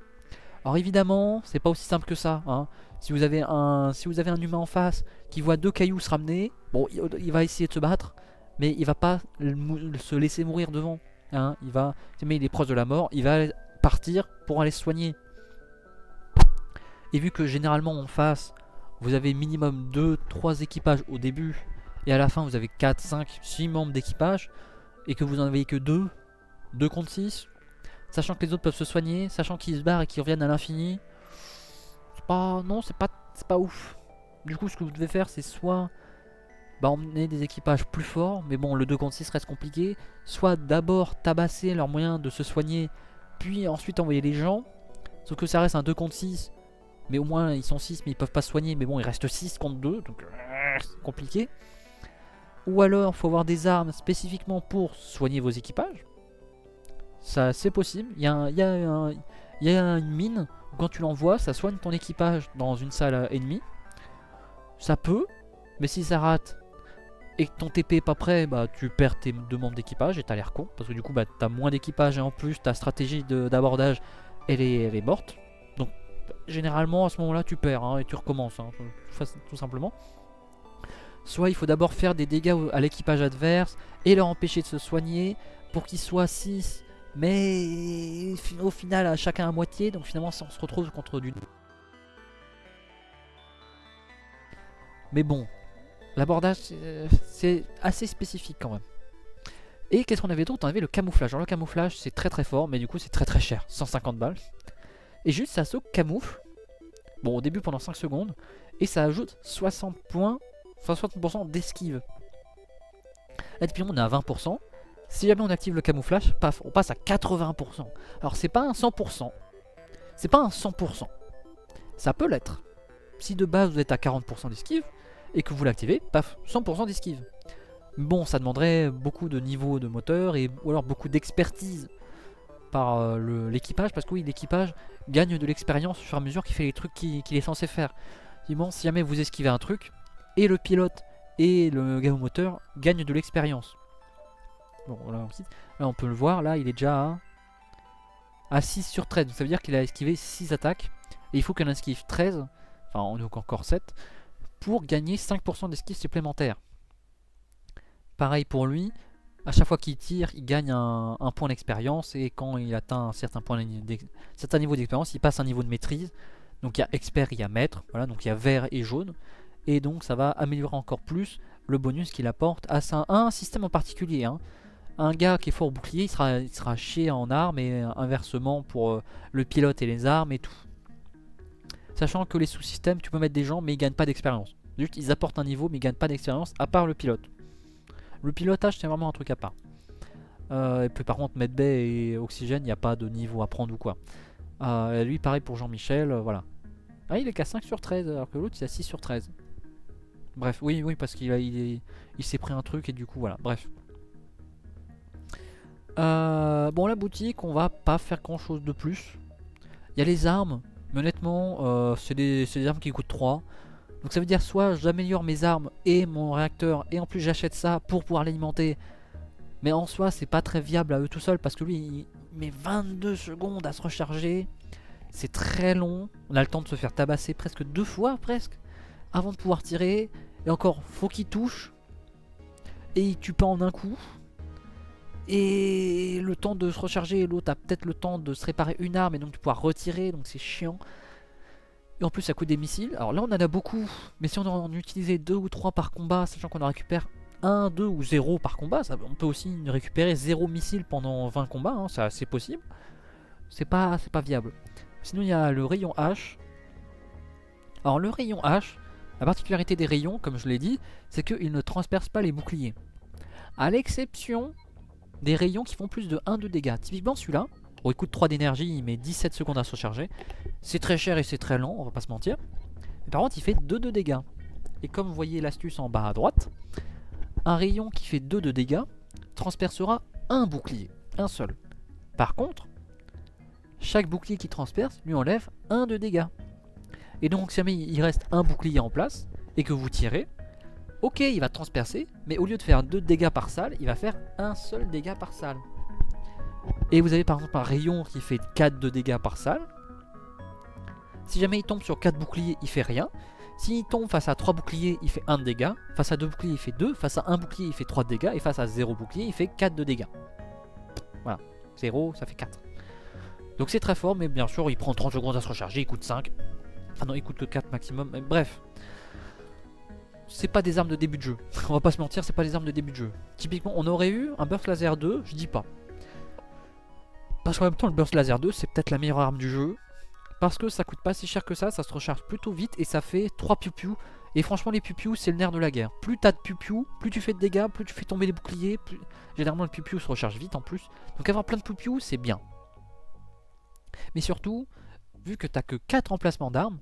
Alors évidemment, c'est pas aussi simple que ça, hein. Si vous avez un humain en face qui voit 2 cailloux se ramener, bon, il va essayer de se battre, mais il va pas se laisser mourir devant, hein. Mais il est proche de la mort, il va partir pour aller se soigner. Et vu que généralement en face, vous avez minimum 2-3 équipages au début, et à la fin vous avez 4, 5, 6 membres d'équipage, et que vous n'en avez que 2 contre 6, sachant que les autres peuvent se soigner, sachant qu'ils se barrent et qu'ils reviennent à l'infini, c'est pas ouf. Du coup, ce que vous devez faire, c'est soit emmener des équipages plus forts, mais bon, le 2 contre 6 reste compliqué, soit d'abord tabasser leurs moyens de se soigner, puis ensuite envoyer les gens, sauf que ça reste un 2 contre 6, mais au moins ils sont 6 mais ils peuvent pas se soigner, mais bon, il reste 6 contre 2, donc c'est compliqué. Ou alors, il faut avoir des armes spécifiquement pour soigner vos équipages. Ça, c'est possible. Il y a une mine, quand tu l'envoies, ça soigne ton équipage dans une salle ennemie. Ça peut, mais si ça rate et que ton TP est pas prêt, bah tu perds tes 2 membres d'équipage et t'as l'air con. Parce que du coup, bah t'as moins d'équipage et en plus ta stratégie d'abordage, elle est morte. Donc, généralement, à ce moment-là, tu perds, hein, et tu recommences, hein, tout simplement. Soit il faut d'abord faire des dégâts à l'équipage adverse et leur empêcher de se soigner pour qu'ils soient 6, mais au final à chacun à moitié, donc finalement on se retrouve contre du... Mais bon, l'abordage c'est assez spécifique quand même. Et qu'est-ce qu'on avait d'autre? On avait le camouflage. Alors le camouflage c'est très fort, mais du coup c'est très cher, 150 balles. Et juste ça se camoufle, bon au début pendant 5 secondes, et ça ajoute 60 points, enfin 60% d'esquive. Là depuis on est à 20%. Si jamais on active le camouflage, paf, on passe à 80%. Alors c'est pas un 100%. C'est pas un 100%. Ça peut l'être. Si de base vous êtes à 40% d'esquive et que vous l'activez, paf, 100% d'esquive. Bon, ça demanderait beaucoup de niveau de moteur ou alors beaucoup d'expertise par l'équipage, parce que oui, l'équipage gagne de l'expérience au fur et à mesure qu'il fait les trucs qu'il est censé faire. Bon, si jamais vous esquivez un truc, et le pilote et le gars au moteur gagnent de l'expérience. Bon, là on peut le voir, là il est déjà à 6 sur 13, donc ça veut dire qu'il a esquivé 6 attaques, et il faut qu'il en esquive 13, enfin on est encore 7, pour gagner 5% d'esquive supplémentaire. Pareil pour lui, à chaque fois qu'il tire, il gagne un point d'expérience, et quand il atteint un certain niveau d'expérience, il passe un niveau de maîtrise. Donc il y a expert, il y a maître, voilà, donc il y a vert et jaune, et donc ça va améliorer encore plus le bonus qu'il apporte à un système en particulier, hein. Un gars qui est fort au bouclier, il sera chié en armes, et inversement pour le pilote et les armes et tout. Sachant que les sous-systèmes, tu peux mettre des gens, mais ils gagnent pas d'expérience. Juste, ils apportent un niveau, mais ils gagnent pas d'expérience, à part le pilote. Le pilotage, c'est vraiment un truc à part. Et puis par contre, medbay et oxygène, il n'y a pas de niveau à prendre ou quoi. Lui, pareil pour Jean-Michel, voilà. Ah, il est qu'à 5 sur 13, alors que l'autre, il est à 6 sur 13. Bref, oui, parce qu'il s'est pris un truc, et du coup, voilà, bref. Bon, la boutique, on va pas faire grand chose de plus. Il y a les armes, mais honnêtement, c'est des armes qui coûtent 3. Donc ça veut dire soit j'améliore mes armes et mon réacteur, et en plus j'achète ça pour pouvoir l'alimenter. Mais en soi, c'est pas très viable à eux tout seuls parce que lui, il met 22 secondes à se recharger. C'est très long. On a le temps de se faire tabasser presque 2 fois, presque, avant de pouvoir tirer. Et encore, faut qu'il touche. Et il tue pas en un coup. Et le temps de se recharger, l'autre a peut-être le temps de se réparer une arme et donc de pouvoir retirer, donc c'est chiant. Et en plus ça coûte des missiles. Alors là on en a beaucoup, mais si on en utilisait 2 ou 3 par combat, sachant qu'on en récupère 1, 2 ou 0 par combat, on peut aussi récupérer 0 missiles pendant 20 combats, hein, c'est possible. C'est pas viable. Sinon il y a le rayon H. Alors le rayon H, la particularité des rayons, comme je l'ai dit, c'est qu'il ne transperce pas les boucliers. À l'exception des rayons qui font plus de 1 de dégâts. Typiquement celui-là, il coûte 3 d'énergie, il met 17 secondes à se recharger. C'est très cher et c'est très lent, on va pas se mentir. Mais par contre il fait 2 de dégâts. Et comme vous voyez l'astuce en bas à droite, un rayon qui fait 2 de dégâts transpercera un bouclier, un seul. Par contre, chaque bouclier qui transperce lui enlève 1 de dégâts. Et donc si jamais il reste un bouclier en place et que vous tirez, ok, il va transpercer, mais au lieu de faire 2 dégâts par salle, il va faire un seul dégât par salle. Et vous avez par exemple un rayon qui fait 4 de dégâts par salle. Si jamais il tombe sur 4 boucliers, il fait rien. S'il tombe face à 3 boucliers, il fait 1 de dégâts. Face à 2 boucliers, il fait 2. Face à 1 bouclier, il fait 3 de dégâts. Et face à 0 bouclier, il fait 4 de dégâts. Voilà, 0, ça fait 4. Donc c'est très fort, mais bien sûr, il prend 30 secondes à se recharger, il coûte 5. Enfin non, il coûte que 4 maximum. Mais bref. C'est pas des armes de début de jeu. On va pas se mentir, c'est pas des armes de début de jeu. Typiquement, on aurait eu un Burst Laser 2, je dis pas. Parce qu'en même temps, le Burst Laser 2, c'est peut-être la meilleure arme du jeu. Parce que ça coûte pas si cher que ça se recharge plutôt vite et ça fait 3 piou-piou. Et franchement, les piou-piou, c'est le nerf de la guerre. Plus t'as de piou-piou, plus tu fais de dégâts, plus tu fais tomber les boucliers. Généralement, le piou-piou se recharge vite en plus. Donc avoir plein de piou-piou, c'est bien. Mais surtout, vu que t'as que 4 emplacements d'armes,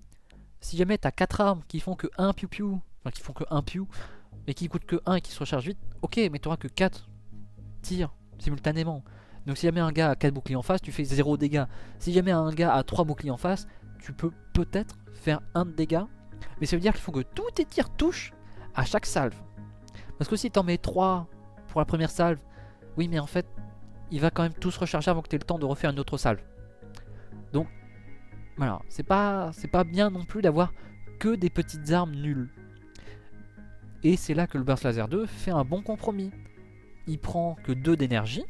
si jamais t'as 4 armes qui font que 1 piou-piou, enfin qui font que 1 piou, et qui coûtent que 1 et qui se rechargent vite, ok, mais t'auras que 4 tirs simultanément. Donc si jamais un gars a 4 boucliers en face, tu fais 0 dégâts. Si jamais un gars a 3 boucliers en face, tu peux peut-être faire 1 de dégâts. Mais ça veut dire qu'il faut que tous tes tirs touchent à chaque salve. Parce que si t'en mets 3 pour la première salve, oui mais en fait, il va quand même tous recharger avant que tu aies le temps de refaire une autre salve. Donc voilà, c'est pas bien non plus d'avoir que des petites armes nulles. Et c'est là que le Burst Laser 2 fait un bon compromis. Il prend que 2 d'énergie.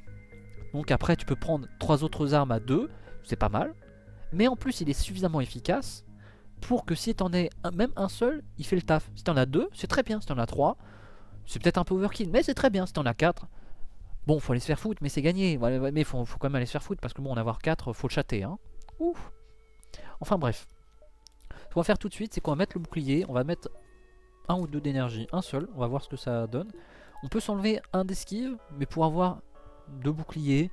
Donc après tu peux prendre 3 autres armes à 2, c'est pas mal. Mais en plus il est suffisamment efficace pour que si t'en as même un seul, il fait le taf. Si t'en as 2, c'est très bien. Si t'en as 3, c'est peut-être un peu overkill, mais c'est très bien. Si t'en as 4, bon faut aller se faire foutre, mais c'est gagné. Mais faut quand même aller se faire foutre parce que bon en avoir 4, faut le chatter. Hein. Ouf. Enfin bref. Ce qu'on va faire tout de suite, c'est qu'on va mettre le bouclier, on va mettre 1 ou 2 d'énergie, un seul, on va voir ce que ça donne. On peut s'enlever un d'esquive, mais pour avoir 2 boucliers,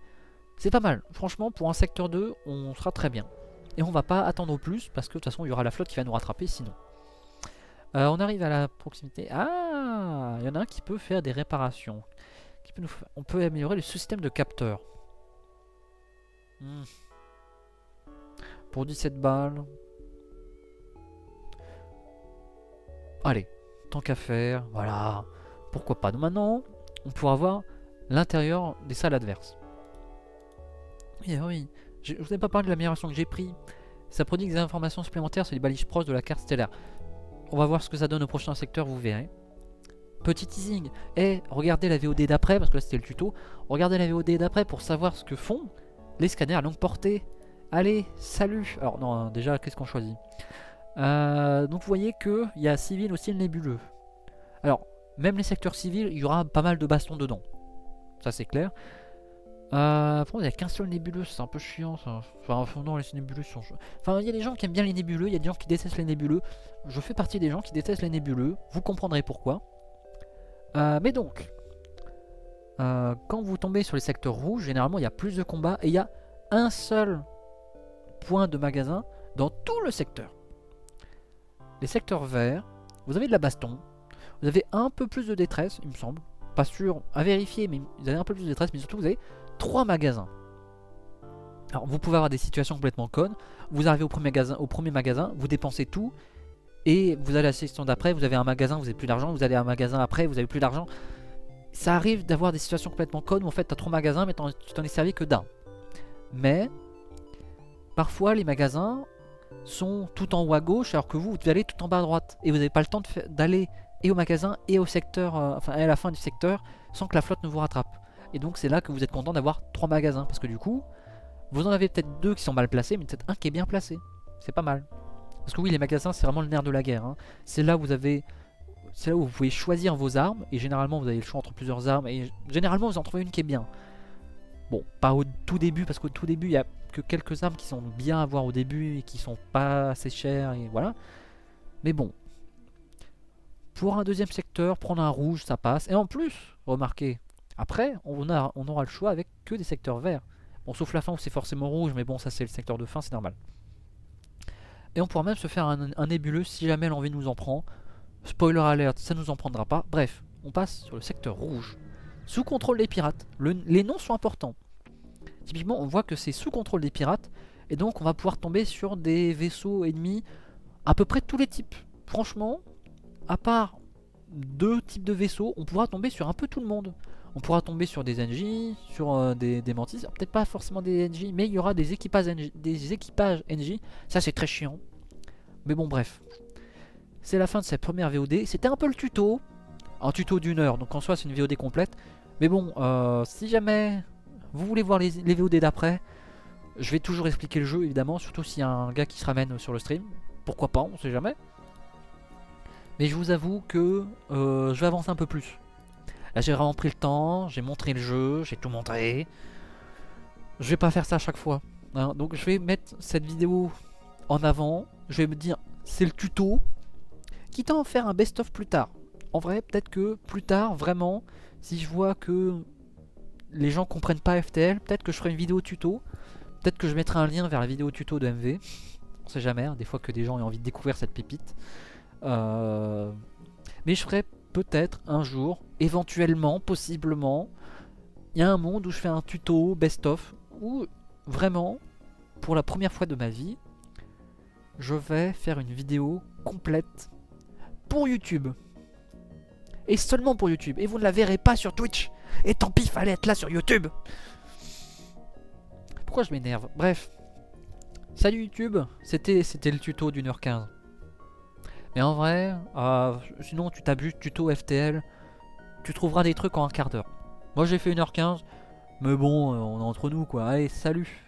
c'est pas mal. Franchement, pour un secteur 2, on sera très bien. Et on va pas attendre au plus, parce que de toute façon, il y aura la flotte qui va nous rattraper sinon. On arrive à la proximité. Ah, il y en a un qui peut faire des réparations. On peut améliorer le système de capteur. Pour 17 balles. Allez, tant qu'à faire, voilà. Pourquoi pas. Donc maintenant, on pourra voir l'intérieur des salles adverses. Oui, je vous ai pas parlé de l'amélioration que j'ai pris. Ça produit des informations supplémentaires sur les balises proches de la carte stellaire. On va voir ce que ça donne au prochain secteur, vous verrez. Petit teasing. Regardez la VOD d'après, parce que là c'était le tuto. Regardez la VOD d'après pour savoir ce que font les scanners à longue portée. Allez, salut. Alors non, déjà, qu'est-ce qu'on choisit? Donc vous voyez qu'il y a civil aussi le nébuleux. Alors, même les secteurs civils, il y aura pas mal de bastons dedans. Ça c'est clair. Par contre, il n'y a qu'un seul nébuleux, c'est un peu chiant ça. Enfin, non, les nébuleux sont. Enfin, il y a des gens qui aiment bien les nébuleux, il y a des gens qui détestent les nébuleux. Je fais partie des gens qui détestent les nébuleux, vous comprendrez pourquoi. Mais donc, quand vous tombez sur les secteurs rouges, généralement il y a plus de combats et il y a un seul point de magasin dans tout le secteur. Les secteurs verts, vous avez de la baston, vous avez un peu plus de détresse, il me semble. Pas sûr, à vérifier, mais vous avez un peu plus de détresse, mais surtout vous avez 3 magasins. Alors vous pouvez avoir des situations complètement connes. Vous arrivez au premier magasin, vous dépensez tout. Et vous allez à la section d'après, vous avez un magasin, vous n'avez plus d'argent. Vous allez à un magasin après, vous n'avez plus d'argent. Ça arrive d'avoir des situations complètement connes où en fait tu as 3 magasins mais tu t'en es servi que d'un. Mais parfois les magasins sont tout en haut à gauche alors que vous allez tout en bas à droite. Et vous n'avez pas le temps d'aller et au magasin et au secteur, enfin à la fin du secteur sans que la flotte ne vous rattrape. Et donc c'est là que vous êtes content d'avoir 3 magasins. Parce que du coup, vous en avez peut-être 2 qui sont mal placés mais peut-être un qui est bien placé. C'est pas mal. Parce que oui, les magasins c'est vraiment le nerf de la guerre. Hein. C'est là où vous pouvez choisir vos armes. Et généralement vous avez le choix entre plusieurs armes. Et généralement vous en trouvez une qui est bien. Bon, pas au tout début, parce qu'au tout début, il n'y a que quelques armes qui sont bien à voir au début et qui sont pas assez chères, et voilà. Mais bon, pour un deuxième secteur, prendre un rouge, ça passe. Et en plus, remarquez, après, on aura le choix avec que des secteurs verts. Bon, sauf la fin où c'est forcément rouge, mais bon, ça c'est le secteur de fin, c'est normal. Et on pourra même se faire un nébuleux si jamais l'envie nous en prend. Spoiler alert, ça nous en prendra pas. Bref, on passe sur le secteur rouge. Sous contrôle des pirates. Les noms sont importants. Typiquement, on voit que c'est sous contrôle des pirates. Et donc, on va pouvoir tomber sur des vaisseaux ennemis à peu près tous les types. Franchement, à part 2 types de vaisseaux, on pourra tomber sur un peu tout le monde. On pourra tomber sur des NJ, sur des mantis. Peut-être pas forcément des NJ, mais il y aura des équipages NJ. Ça, c'est très chiant. Mais bon, bref. C'est la fin de cette première VOD. C'était un peu le tuto. Un tuto d'1 heure, donc en soi c'est une VOD complète. Mais bon, si jamais vous voulez voir les VOD d'après, je vais toujours expliquer le jeu évidemment, surtout s'il y a un gars qui se ramène sur le stream. Pourquoi pas, on sait jamais. Mais je vous avoue que je vais avancer un peu plus. Là j'ai vraiment pris le temps, j'ai montré le jeu, j'ai tout montré. Je vais pas faire ça à chaque fois. Hein. Donc je vais mettre cette vidéo en avant. Je vais me dire, c'est le tuto. Quitte à en faire un best-of plus tard. En vrai, peut-être que plus tard, vraiment, si je vois que les gens comprennent pas FTL, peut-être que je ferai une vidéo tuto. Peut-être que je mettrai un lien vers la vidéo tuto de MV. On sait jamais, hein, des fois que des gens aient envie de découvrir cette pépite. Mais je ferai peut-être un jour, éventuellement, possiblement, il y a un monde où je fais un tuto best-of, où vraiment, pour la première fois de ma vie, je vais faire une vidéo complète pour YouTube. Et seulement pour YouTube. Et vous ne la verrez pas sur Twitch. Et tant pis, fallait être là sur YouTube. Pourquoi je m'énerve? Bref. Salut YouTube. C'était le tuto d'1h15. Mais en vrai, sinon tu tapes juste tuto FTL. Tu trouveras des trucs en un quart d'heure. Moi j'ai fait 1h15. Mais bon, on est entre nous quoi. Allez, salut.